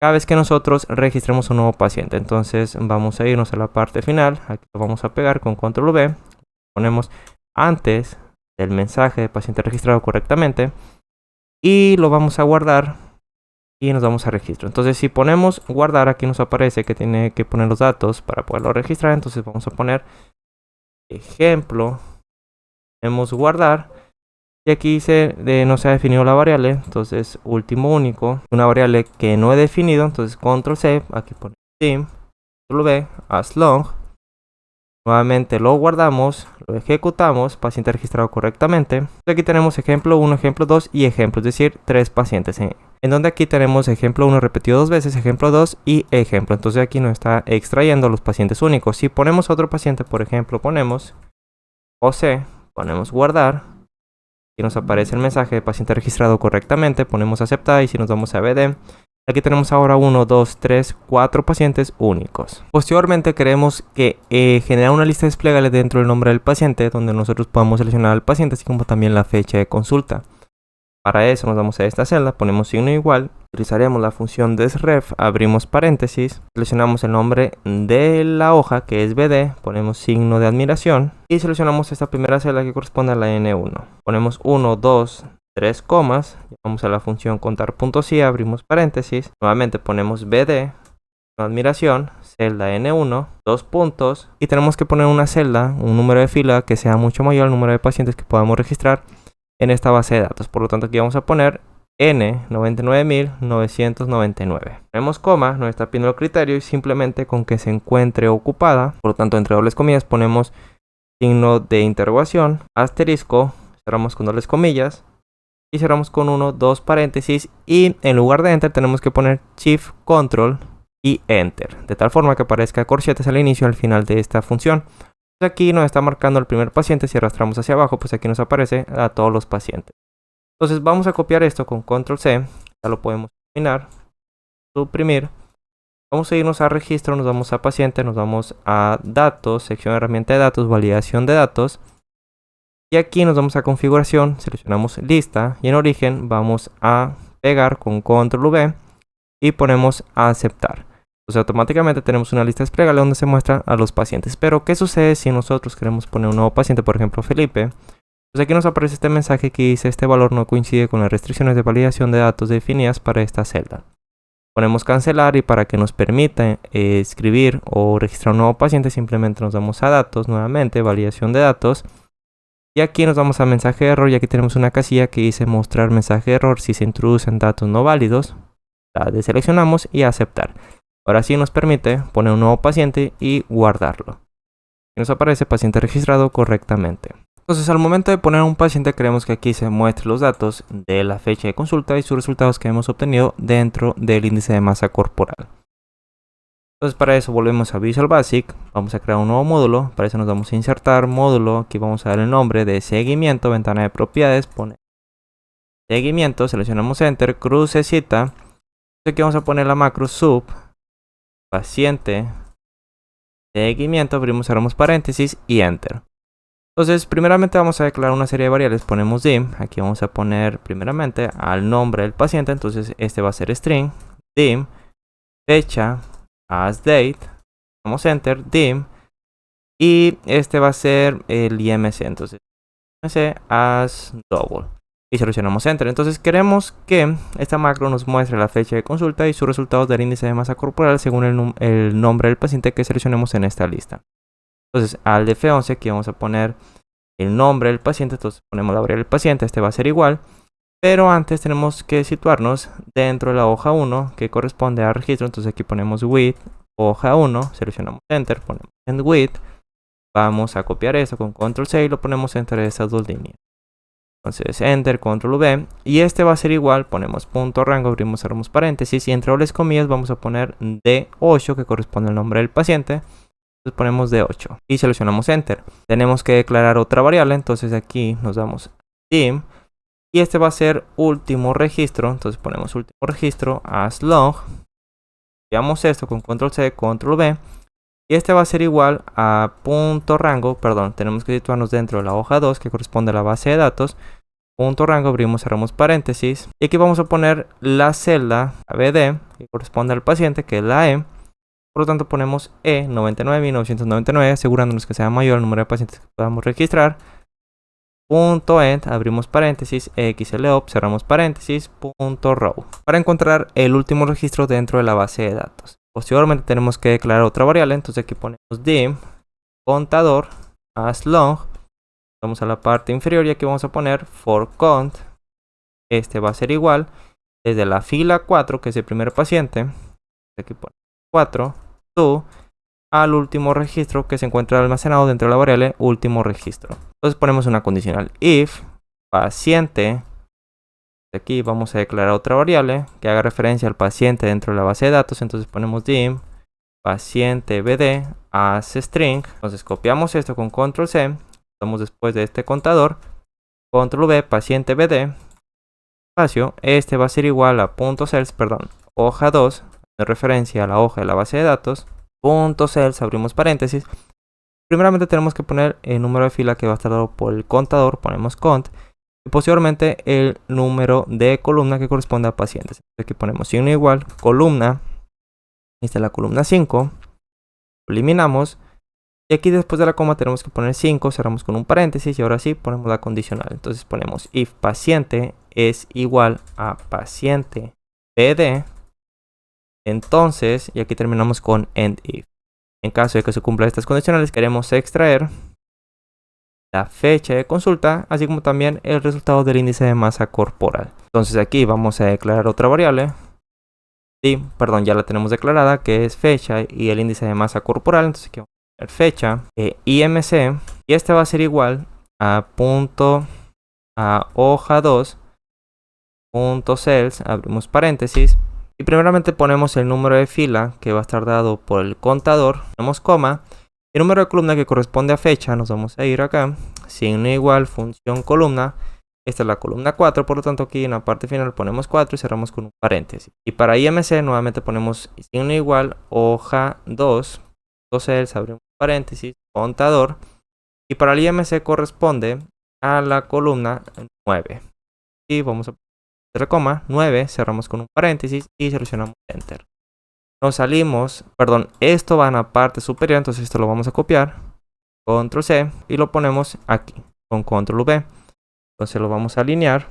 cada vez que nosotros registremos un nuevo paciente. Entonces vamos a irnos a la parte final, aquí lo vamos a pegar con control V, ponemos antes del mensaje de paciente registrado correctamente. Y lo vamos a guardar y nos vamos a registro. Entonces si ponemos guardar, aquí nos aparece que tiene que poner los datos para poderlo registrar. Entonces vamos a poner ejemplo, ponemos guardar. Y aquí no se ha definido la variable. Entonces último único, una variable que no he definido. Entonces control C, aquí ponemos sim, control V, as long. Nuevamente lo guardamos, lo ejecutamos, paciente registrado correctamente. Aquí tenemos ejemplo 1, ejemplo 2 y ejemplo, es decir, 3 pacientes. En donde aquí tenemos ejemplo 1 repetido 2 veces, ejemplo 2 y ejemplo. Entonces aquí nos está extrayendo los pacientes únicos. Si ponemos otro paciente, por ejemplo, ponemos José, ponemos guardar. Y nos aparece el mensaje de paciente registrado correctamente, ponemos aceptar y si nos vamos a BD. Aquí tenemos ahora 1, 2, 3, 4 pacientes únicos. Posteriormente queremos que generar una lista desplegable dentro del nombre del paciente donde nosotros podamos seleccionar al paciente así como también la fecha de consulta. Para eso nos vamos a esta celda, ponemos signo igual, utilizaremos la función desref, abrimos paréntesis, seleccionamos el nombre de la hoja que es BD, ponemos signo de admiración y seleccionamos esta primera celda que corresponde a la N1. Ponemos 1, 2, 3 comas, vamos a la función contar.si, abrimos paréntesis, nuevamente ponemos BD, admiración, celda N1, dos puntos y tenemos que poner una celda, un número de fila que sea mucho mayor al número de pacientes que podamos registrar en esta base de datos. Por lo tanto aquí vamos a poner N99.999. Ponemos coma, nos está pidiendo el criterio y simplemente con que se encuentre ocupada, por lo tanto entre dobles comillas ponemos signo de interrogación, asterisco, cerramos con dobles comillas y cerramos con 1, 2 paréntesis y en lugar de enter tenemos que poner shift, control y enter, de tal forma que aparezca corchetes al inicio y al final de esta función. Pues aquí nos está marcando el primer paciente, si arrastramos hacia abajo pues aquí nos aparece a todos los pacientes. Entonces vamos a copiar esto con control C, ya lo podemos eliminar, suprimir. Vamos a irnos a registro, nos vamos a paciente, nos vamos a datos, sección de herramienta de datos, validación de datos. Y aquí nos vamos a configuración, seleccionamos lista y en origen vamos a pegar con control V y ponemos a aceptar. Entonces automáticamente tenemos una lista desplegable donde se muestran a los pacientes. Pero ¿qué sucede si nosotros queremos poner un nuevo paciente, por ejemplo Felipe? Pues aquí nos aparece este mensaje que dice este valor no coincide con las restricciones de validación de datos definidas para esta celda. Ponemos cancelar y para que nos permita escribir o registrar un nuevo paciente simplemente nos damos a datos, nuevamente validación de datos. Y aquí nos vamos a mensaje de error y aquí tenemos una casilla que dice mostrar mensaje de error si se introducen datos no válidos. La deseleccionamos y aceptar. Ahora sí nos permite poner un nuevo paciente y guardarlo. Y nos aparece paciente registrado correctamente. Entonces al momento de poner un paciente queremos que aquí se muestren los datos de la fecha de consulta y sus resultados que hemos obtenido dentro del índice de masa corporal. Entonces para eso volvemos a Visual Basic, vamos a crear un nuevo módulo, para eso nos vamos a insertar módulo, aquí vamos a dar el nombre de seguimiento, ventana de propiedades, pone seguimiento, seleccionamos enter, crucecita, aquí vamos a poner la macro sub, paciente, seguimiento, abrimos, cerramos paréntesis y enter. Entonces, primeramente vamos a declarar una serie de variables, ponemos dim, aquí vamos a poner primeramente al nombre del paciente, entonces este va a ser string, dim, fecha, as date, damos enter, dim, y este va a ser el IMC, entonces IMC as double, y seleccionamos enter. Entonces queremos que esta macro nos muestre la fecha de consulta y sus resultados del índice de masa corporal según el nombre del paciente que seleccionemos en esta lista. Entonces al de F11 aquí vamos a poner el nombre del paciente, entonces ponemos la variable del paciente, este va a ser igual, pero antes tenemos que situarnos dentro de la hoja 1 que corresponde a registro, entonces aquí ponemos with, hoja 1, seleccionamos enter, ponemos end with, vamos a copiar eso con control C y lo ponemos entre estas dos líneas. Entonces enter, control V, y este va a ser igual, ponemos punto rango, abrimos, cerramos paréntesis y entre dobles comillas vamos a poner D8 que corresponde al nombre del paciente. Entonces ponemos D8 y seleccionamos enter. Tenemos que declarar otra variable, entonces aquí nos damos dim y este va a ser último registro, entonces ponemos último registro as long. Copiamos esto con control C, control V y este va a ser igual a punto rango, perdón, tenemos que situarnos dentro de la hoja 2 que corresponde a la base de datos. Punto rango, abrimos, cerramos paréntesis y aquí vamos a poner la celda ABD que corresponde al paciente, que es la E. Por lo tanto ponemos E99.999 asegurándonos que sea mayor el número de pacientes que podamos registrar. Punto end, abrimos paréntesis, xlop, cerramos paréntesis, punto row. Para encontrar el último registro dentro de la base de datos. Posteriormente tenemos que declarar otra variable, entonces aquí ponemos dim, contador, as long. Vamos a la parte inferior y aquí vamos a poner for count. Este va a ser igual desde la fila 4, que es el primer paciente. Aquí ponemos 4. Al último registro que se encuentra almacenado dentro de la variable último registro. Entonces ponemos una condicional if paciente, aquí vamos a declarar otra variable que haga referencia al paciente dentro de la base de datos, entonces ponemos dim paciente bd as string. Entonces copiamos esto con control C, estamos después de este contador, control V, paciente bd espacio, este va a ser igual a punto cells, perdón, hoja 2 de referencia a la hoja de la base de datos, punto cells, abrimos paréntesis. Primeramente tenemos que poner el número de fila que va a estar dado por el contador, ponemos cont, y posteriormente el número de columna que corresponde a pacientes. Aquí ponemos signo igual, columna, esta es la columna 5, lo eliminamos, y aquí después de la coma tenemos que poner 5, cerramos con un paréntesis y ahora sí ponemos la condicional. Entonces ponemos if paciente es igual a paciente PD. Entonces, y aquí terminamos con end if. En caso de que se cumplan estas condicionales, queremos extraer la fecha de consulta, así como también el resultado del índice de masa corporal. Entonces aquí vamos a declarar otra variable. Y, perdón, ya la tenemos declarada, que es fecha y el índice de masa corporal. Entonces aquí vamos a poner fecha, IMC, y este va a ser igual a punto a hoja 2 punto cells, abrimos paréntesis, y primeramente ponemos el número de fila que va a estar dado por el contador, ponemos coma, el número de columna que corresponde a fecha, nos vamos a ir acá, signo igual, función columna, esta es la columna 4, por lo tanto aquí en la parte final ponemos 4 y cerramos con un paréntesis. Y para IMC nuevamente ponemos signo igual, hoja 2, cells, abrimos paréntesis, contador, y para el IMC corresponde a la columna 9. Y vamos a poner 9, cerramos con un paréntesis y seleccionamos Enter. Nos salimos, perdón, esto va en la parte superior, entonces esto lo vamos a copiar, Control C, y lo ponemos aquí, con Control V. Entonces lo vamos a alinear.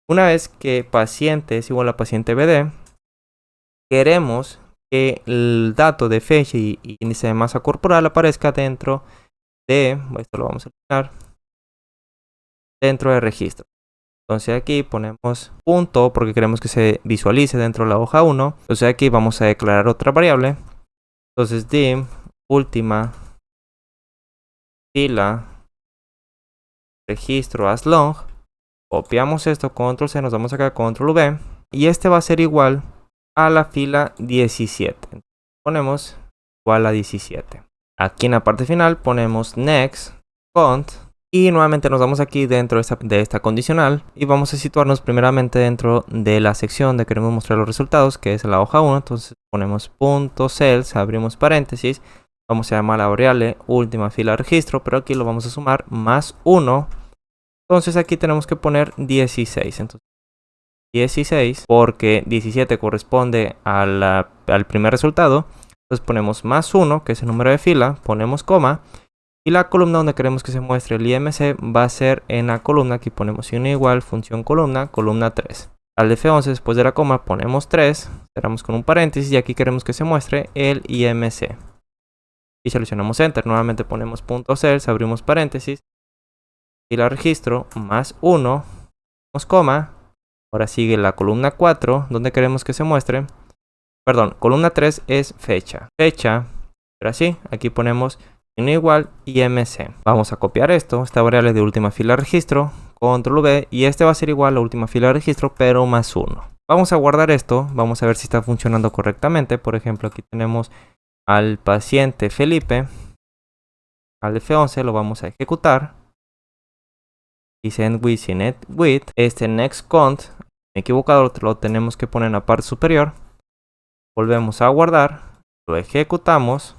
Una vez que paciente es igual a paciente BD, queremos que el dato de fecha y índice de masa corporal aparezca dentro de, esto lo vamos a alinear, dentro de registro. Entonces aquí ponemos punto porque queremos que se visualice dentro de la hoja 1. Entonces aquí vamos a declarar otra variable. Entonces dim última fila registro as long. Copiamos esto, control C, nos vamos acá, control V. Y este va a ser igual a la fila 17. Entonces, ponemos igual a 17. Aquí en la parte final ponemos next cont. Y nuevamente nos vamos aquí dentro de esta condicional y vamos a situarnos primeramente dentro de la sección de queremos mostrar los resultados, que es la hoja 1. Entonces ponemos punto cells, abrimos paréntesis, vamos a llamar la variable última fila registro, pero aquí lo vamos a sumar más 1. Entonces aquí tenemos que poner 16. Entonces 16 porque 17 corresponde al primer resultado. Entonces ponemos más 1, que es el número de fila, ponemos coma. Y la columna donde queremos que se muestre el IMC va a ser en la columna, aquí ponemos signo igual, función columna, columna 3. Al F11 después de la coma ponemos 3, cerramos con un paréntesis y aquí queremos que se muestre el IMC. Y seleccionamos Enter, nuevamente ponemos punto cells, abrimos paréntesis. Y la registro más 1, ponemos coma. Ahora sigue la columna 4, donde queremos que se muestre. Perdón, columna 3 es fecha. Fecha, pero así, aquí ponemos igual IMC. Vamos a copiar esta variable de última fila registro, control V, y este va a ser igual a última fila registro, pero más 1. Vamos a guardar esto, vamos a ver si está funcionando correctamente. Por ejemplo, aquí tenemos al paciente Felipe, al F11 lo vamos a ejecutar. Dice end with sin net with, este next cont, me he equivocado, lo tenemos que poner en la parte superior. Volvemos a guardar, lo ejecutamos.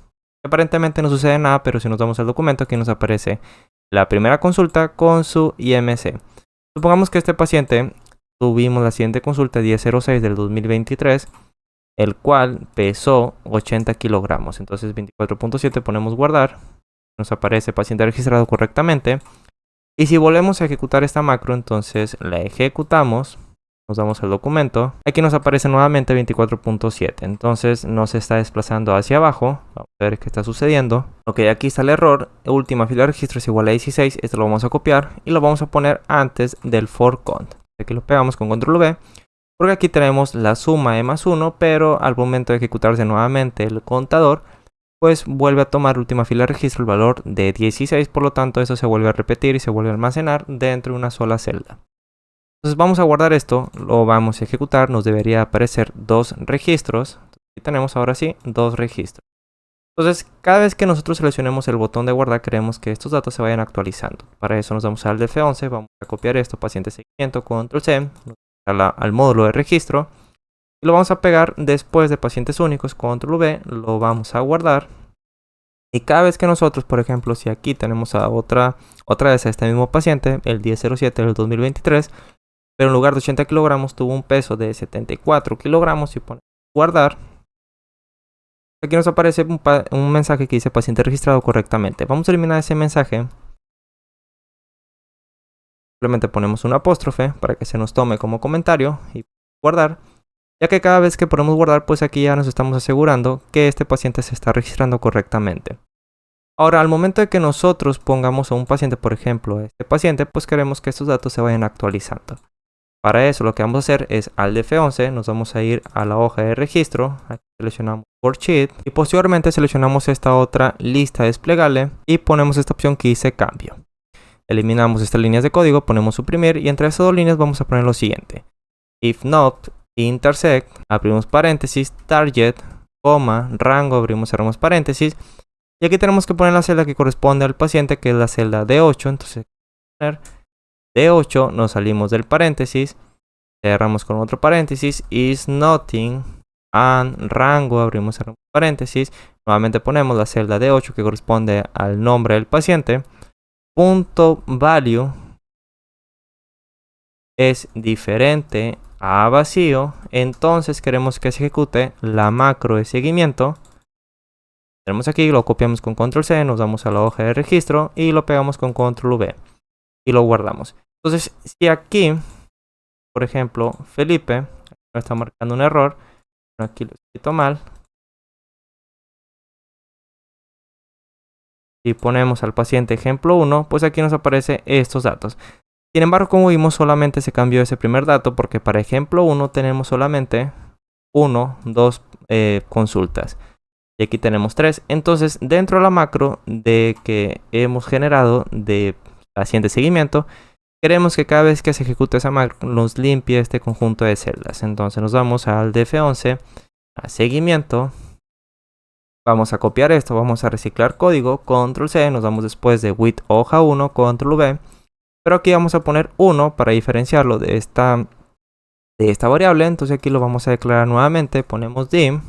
Aparentemente no sucede nada, pero si nos vamos al documento, aquí nos aparece la primera consulta con su IMC. Supongamos que este paciente tuvimos la siguiente consulta 10/06 del 2023, el cual pesó 80 kilogramos. Entonces 24.7 ponemos guardar, nos aparece paciente registrado correctamente. Y si volvemos a ejecutar esta macro, entonces la ejecutamos. Nos damos al documento. Aquí nos aparece nuevamente 24.7. Entonces no se está desplazando hacia abajo. Vamos a ver qué está sucediendo. Ok, aquí está el error. Última fila de registro es igual a 16. Esto lo vamos a copiar y lo vamos a poner antes del for cont. Aquí lo pegamos con control V. Porque aquí tenemos la suma de más 1. Pero al momento de ejecutarse nuevamente el contador, pues vuelve a tomar última fila de registro el valor de 16. Por lo tanto, eso se vuelve a repetir y se vuelve a almacenar dentro de una sola celda. Entonces vamos a guardar esto, lo vamos a ejecutar, nos debería aparecer 2 registros. Aquí tenemos ahora sí 2 registros. Entonces cada vez que nosotros seleccionemos el botón de guardar queremos que estos datos se vayan actualizando. Para eso nos vamos al F11, vamos a copiar esto, paciente seguimiento, control C, nos vamos al módulo de registro. Y lo vamos a pegar después de pacientes únicos, control V, lo vamos a guardar. Y cada vez que nosotros, por ejemplo, si aquí tenemos a otra vez a este mismo paciente, el 10/07 del 2023, pero en lugar de 80 kilogramos tuvo un peso de 74 kilogramos y ponemos guardar. Aquí nos aparece un mensaje que dice paciente registrado correctamente. Vamos a eliminar ese mensaje. Simplemente ponemos un apóstrofe para que se nos tome como comentario y guardar. Ya que cada vez que ponemos guardar, pues aquí ya nos estamos asegurando que este paciente se está registrando correctamente. Ahora, al momento de que nosotros pongamos a un paciente, por ejemplo, este paciente, pues queremos que estos datos se vayan actualizando. Para eso lo que vamos a hacer es al F11, nos vamos a ir a la hoja de registro, aquí seleccionamos Worksheet y posteriormente seleccionamos esta otra lista desplegable y ponemos esta opción que dice cambio. Eliminamos estas líneas de código, ponemos suprimir y entre estas dos líneas vamos a poner lo siguiente. If not, intersect, abrimos paréntesis, target, coma, rango, abrimos, cerramos paréntesis. Y aquí tenemos que poner la celda que corresponde al paciente, que es la celda D8. Entonces, poner D8, nos salimos del paréntesis, cerramos con otro paréntesis, is nothing, and rango, abrimos, cerramos paréntesis. Nuevamente ponemos la celda D8 que corresponde al nombre del paciente. Punto value es diferente a vacío, entonces queremos que se ejecute la macro de seguimiento. Tenemos aquí, lo copiamos con control C, nos vamos a la hoja de registro y lo pegamos con control V y lo guardamos. Entonces, si aquí, por ejemplo, Felipe me está marcando un error, aquí lo escrito mal. Si ponemos al paciente ejemplo 1, pues aquí nos aparecen estos datos. Sin embargo, como vimos, solamente se cambió ese primer dato porque para ejemplo 1 tenemos solamente 2 consultas. Y aquí tenemos 3. Entonces, dentro de la macro de que hemos generado de paciente seguimiento, queremos que cada vez que se ejecute esa macro nos limpie este conjunto de celdas. Entonces nos vamos al DF11, a seguimiento. Vamos a copiar esto, vamos a reciclar código, control C, nos vamos después de with hoja 1, control V. Pero aquí vamos a poner 1 para diferenciarlo de esta variable. Entonces aquí lo vamos a declarar nuevamente, ponemos dim.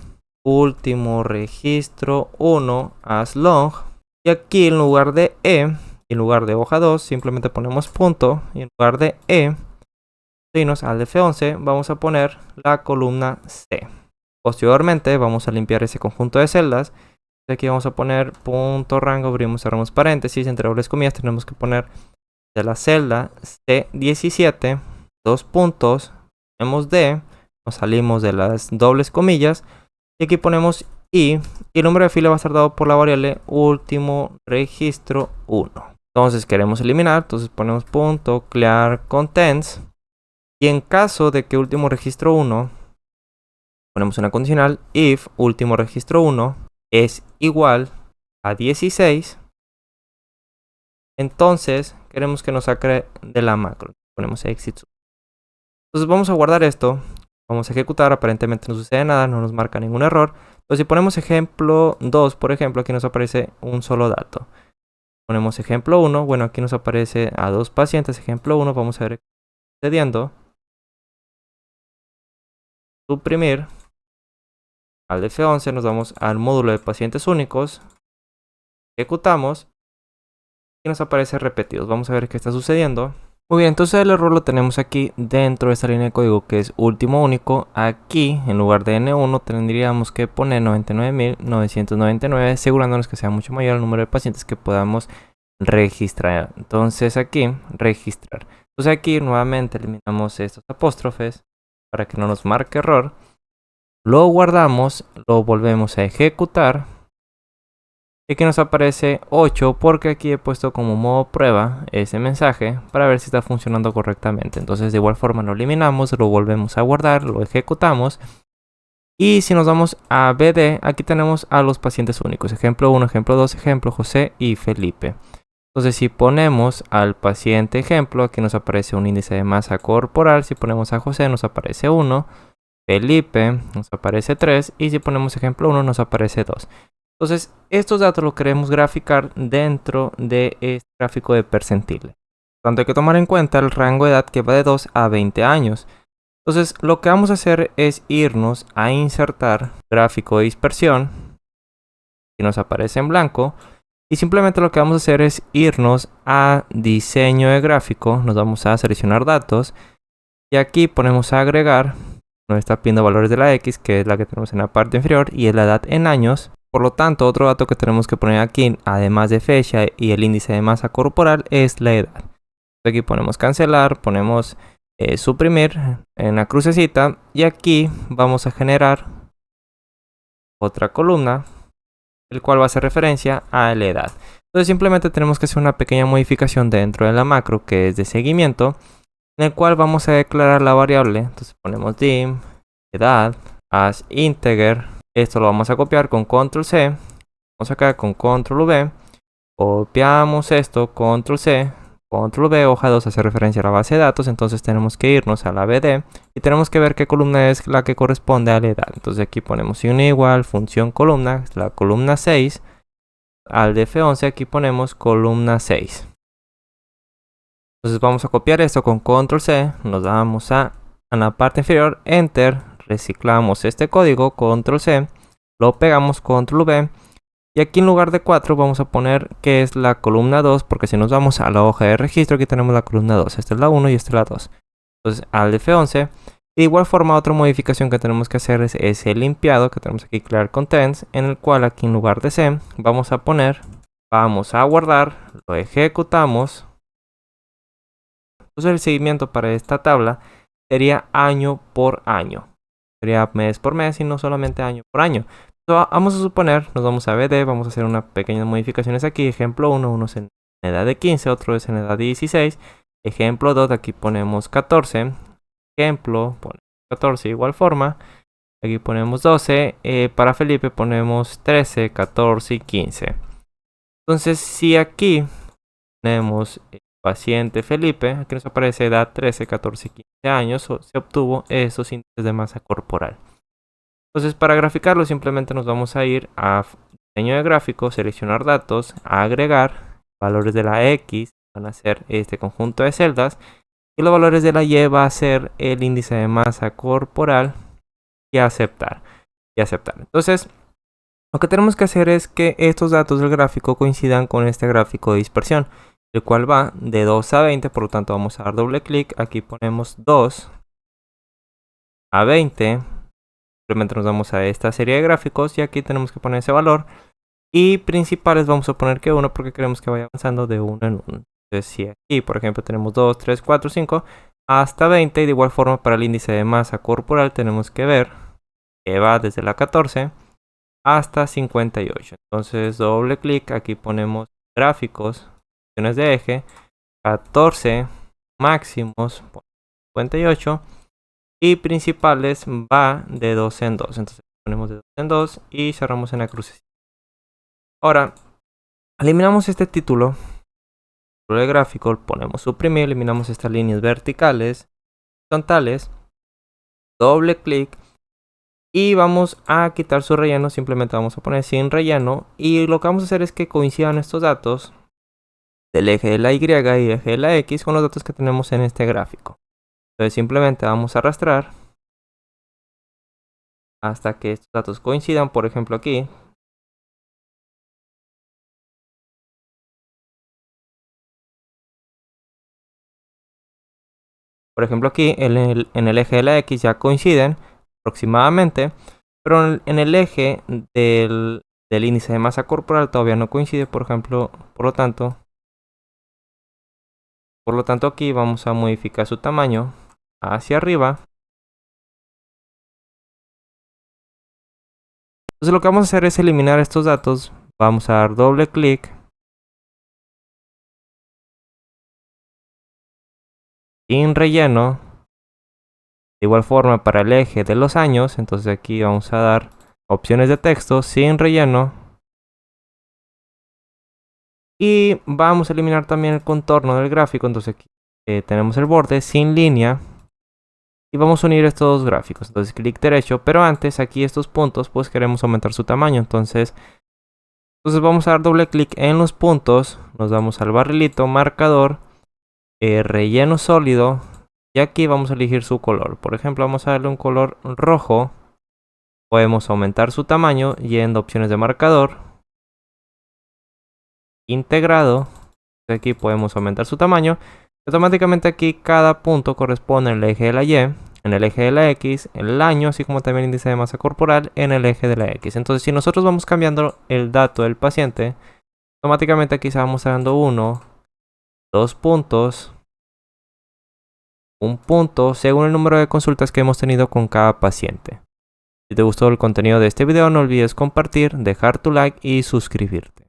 Último registro 1 as long y aquí en lugar de en lugar de hoja 2 simplemente ponemos punto y en lugar de irnos al F11 vamos a poner la columna C. Posteriormente vamos a limpiar ese conjunto de celdas. Aquí vamos a poner punto rango, abrimos, cerramos paréntesis, entre dobles comillas tenemos que poner de la celda C17 2 puntos, ponemos D, nos salimos de las dobles comillas. Y aquí ponemos y el número de fila va a estar dado por la variable último registro 1. Entonces queremos eliminar, entonces ponemos punto clear contents. Y en caso de que último registro 1, ponemos una condicional if último registro 1 es igual a 16. Entonces queremos que nos saque de la macro. Ponemos exit. Entonces vamos a guardar esto. Vamos a ejecutar, aparentemente no sucede nada, no nos marca ningún error. Entonces si ponemos ejemplo 2, por ejemplo, aquí nos aparece un solo dato. Ponemos ejemplo 1, bueno, aquí nos aparece a 2 pacientes, ejemplo 1, vamos a ver qué está sucediendo. Suprimir. Al F11 nos vamos al módulo de pacientes únicos. Ejecutamos. Y nos aparece repetidos. Vamos a ver qué está sucediendo. Muy bien, entonces el error lo tenemos aquí dentro de esta línea de código que es último único. Aquí, en lugar de N1, tendríamos que poner 99.999, asegurándonos que sea mucho mayor el número de pacientes que podamos registrar. Entonces aquí, registrar. Entonces aquí nuevamente eliminamos estos apóstrofes para que no nos marque error. Lo guardamos, lo volvemos a ejecutar. Y aquí nos aparece 8 porque aquí he puesto como modo prueba ese mensaje para ver si está funcionando correctamente. Entonces de igual forma lo eliminamos, lo volvemos a guardar, lo ejecutamos. Y si nos vamos a BD, aquí tenemos a los pacientes únicos. Ejemplo 1, ejemplo 2, ejemplo José y Felipe. Entonces si ponemos al paciente ejemplo, aquí nos aparece un índice de masa corporal. Si ponemos a José nos aparece 1, Felipe nos aparece 3 y si ponemos ejemplo 1 nos aparece 2. Entonces, estos datos los queremos graficar dentro de este gráfico de percentiles. Por tanto, hay que tomar en cuenta el rango de edad que va de 2 a 20 años. Entonces, lo que vamos a hacer es irnos a insertar gráfico de dispersión, que nos aparece en blanco. Y simplemente lo que vamos a hacer es irnos a diseño de gráfico. Nos vamos a seleccionar datos. Y aquí ponemos a agregar. Nos está pidiendo valores de la X, que es la que tenemos en la parte inferior, y es la edad en años. Por lo tanto, otro dato que tenemos que poner aquí, además de fecha y el índice de masa corporal, es la edad. Aquí ponemos cancelar, ponemos suprimir en la crucecita y aquí vamos a generar otra columna, el cual va a hacer referencia a la edad. Entonces simplemente tenemos que hacer una pequeña modificación dentro de la macro que es de seguimiento. en el cual vamos a declarar la variable. Entonces ponemos dim edad as integer. Esto lo vamos a copiar con control C. Vamos acá con control V. Copiamos esto, control C, control V, hoja 2 hace referencia a la base de datos. Entonces tenemos que irnos a la BD y tenemos que ver qué columna es la que corresponde a la edad. Entonces aquí ponemos signo igual, función columna, la columna 6. Al de F11 aquí ponemos columna 6. Entonces vamos a copiar esto con control C, nos damos a la parte inferior, enter, reciclamos este código, control C, lo pegamos, control V. Y aquí en lugar de 4 vamos a poner que es la columna 2, porque si nos vamos a la hoja de registro, aquí tenemos la columna 2. Esta es la 1 y esta es la 2. Entonces al F11. De igual forma, otra modificación que tenemos que hacer es ese limpiado que tenemos aquí, clear contents, en el cual aquí en lugar de C vamos a poner, vamos a guardar, lo ejecutamos. Entonces el seguimiento para esta tabla sería año por año. Sería mes por mes y no solamente año por año. Vamos a suponer, nos vamos a BD, vamos a hacer unas pequeñas modificaciones aquí. Ejemplo 1, uno es en edad de 15, otro es en edad de 16. Ejemplo 2, aquí ponemos 14. Ejemplo, ponemos 14 de igual forma. Aquí ponemos 12. Para Felipe ponemos 13, 14 y 15. Entonces, si aquí tenemos paciente Felipe, aquí nos aparece edad 13, 14 y 15 años, se obtuvo esos índices de masa corporal. Entonces, para graficarlo simplemente nos vamos a ir a diseño de gráfico, seleccionar datos, agregar valores de la X, van a ser este conjunto de celdas, y los valores de la Y va a ser el índice de masa corporal, y aceptar. Entonces, lo que tenemos que hacer es que estos datos del gráfico coincidan con este gráfico de dispersión, el cual va de 2 a 20, por lo tanto vamos a dar doble clic, aquí ponemos 2 a 20. Simplemente nos vamos a esta serie de gráficos y aquí tenemos que poner ese valor. Y principales vamos a poner que 1 porque queremos que vaya avanzando de 1 en 1. Entonces si aquí por ejemplo tenemos 2, 3, 4, 5 hasta 20. Y de igual forma para el índice de masa corporal tenemos que ver que va desde la 14 hasta 58. Entonces doble clic, aquí ponemos gráficos, opciones de eje, 14 máximos, 58. Y principales va de 2 en 2. Entonces ponemos de 2 en 2 y cerramos en la crucecita. Ahora, eliminamos este título de gráfico, ponemos suprimir, eliminamos estas líneas verticales, horizontales, doble clic y vamos a quitar su relleno. Simplemente vamos a poner sin relleno y lo que vamos a hacer es que coincidan estos datos del eje de la Y y eje de la X con los datos que tenemos en este gráfico. Entonces simplemente vamos a arrastrar hasta que estos datos coincidan. Por ejemplo aquí. Por ejemplo aquí en el eje de la X ya coinciden aproximadamente. Pero en el eje del índice de masa corporal todavía no coincide. Por ejemplo, por lo tanto aquí vamos a modificar su tamaño hacia arriba. Entonces lo que vamos a hacer es eliminar estos datos. Vamos a dar doble clic. Sin relleno. De igual forma para el eje de los años. Entonces aquí vamos a dar opciones de texto sin relleno. Y vamos a eliminar también el contorno del gráfico. Entonces aquí tenemos el borde sin línea. Y vamos a unir estos dos gráficos. Entonces clic derecho. Pero antes aquí estos puntos pues queremos aumentar su tamaño. Entonces vamos a dar doble clic en los puntos. Nos damos al barrilito, marcador, relleno sólido. Y aquí vamos a elegir su color. Por ejemplo vamos a darle un color rojo. Podemos aumentar su tamaño yendo a opciones de marcador. Integrado. Aquí podemos aumentar su tamaño. Automáticamente aquí cada punto corresponde en el eje de la Y, en el eje de la X, en el año, así como también el índice de masa corporal en el eje de la X. Entonces si nosotros vamos cambiando el dato del paciente, automáticamente aquí se va mostrando 1, 2 puntos, 1 punto, según el número de consultas que hemos tenido con cada paciente. Si te gustó el contenido de este video, no olvides compartir, dejar tu like y suscribirte.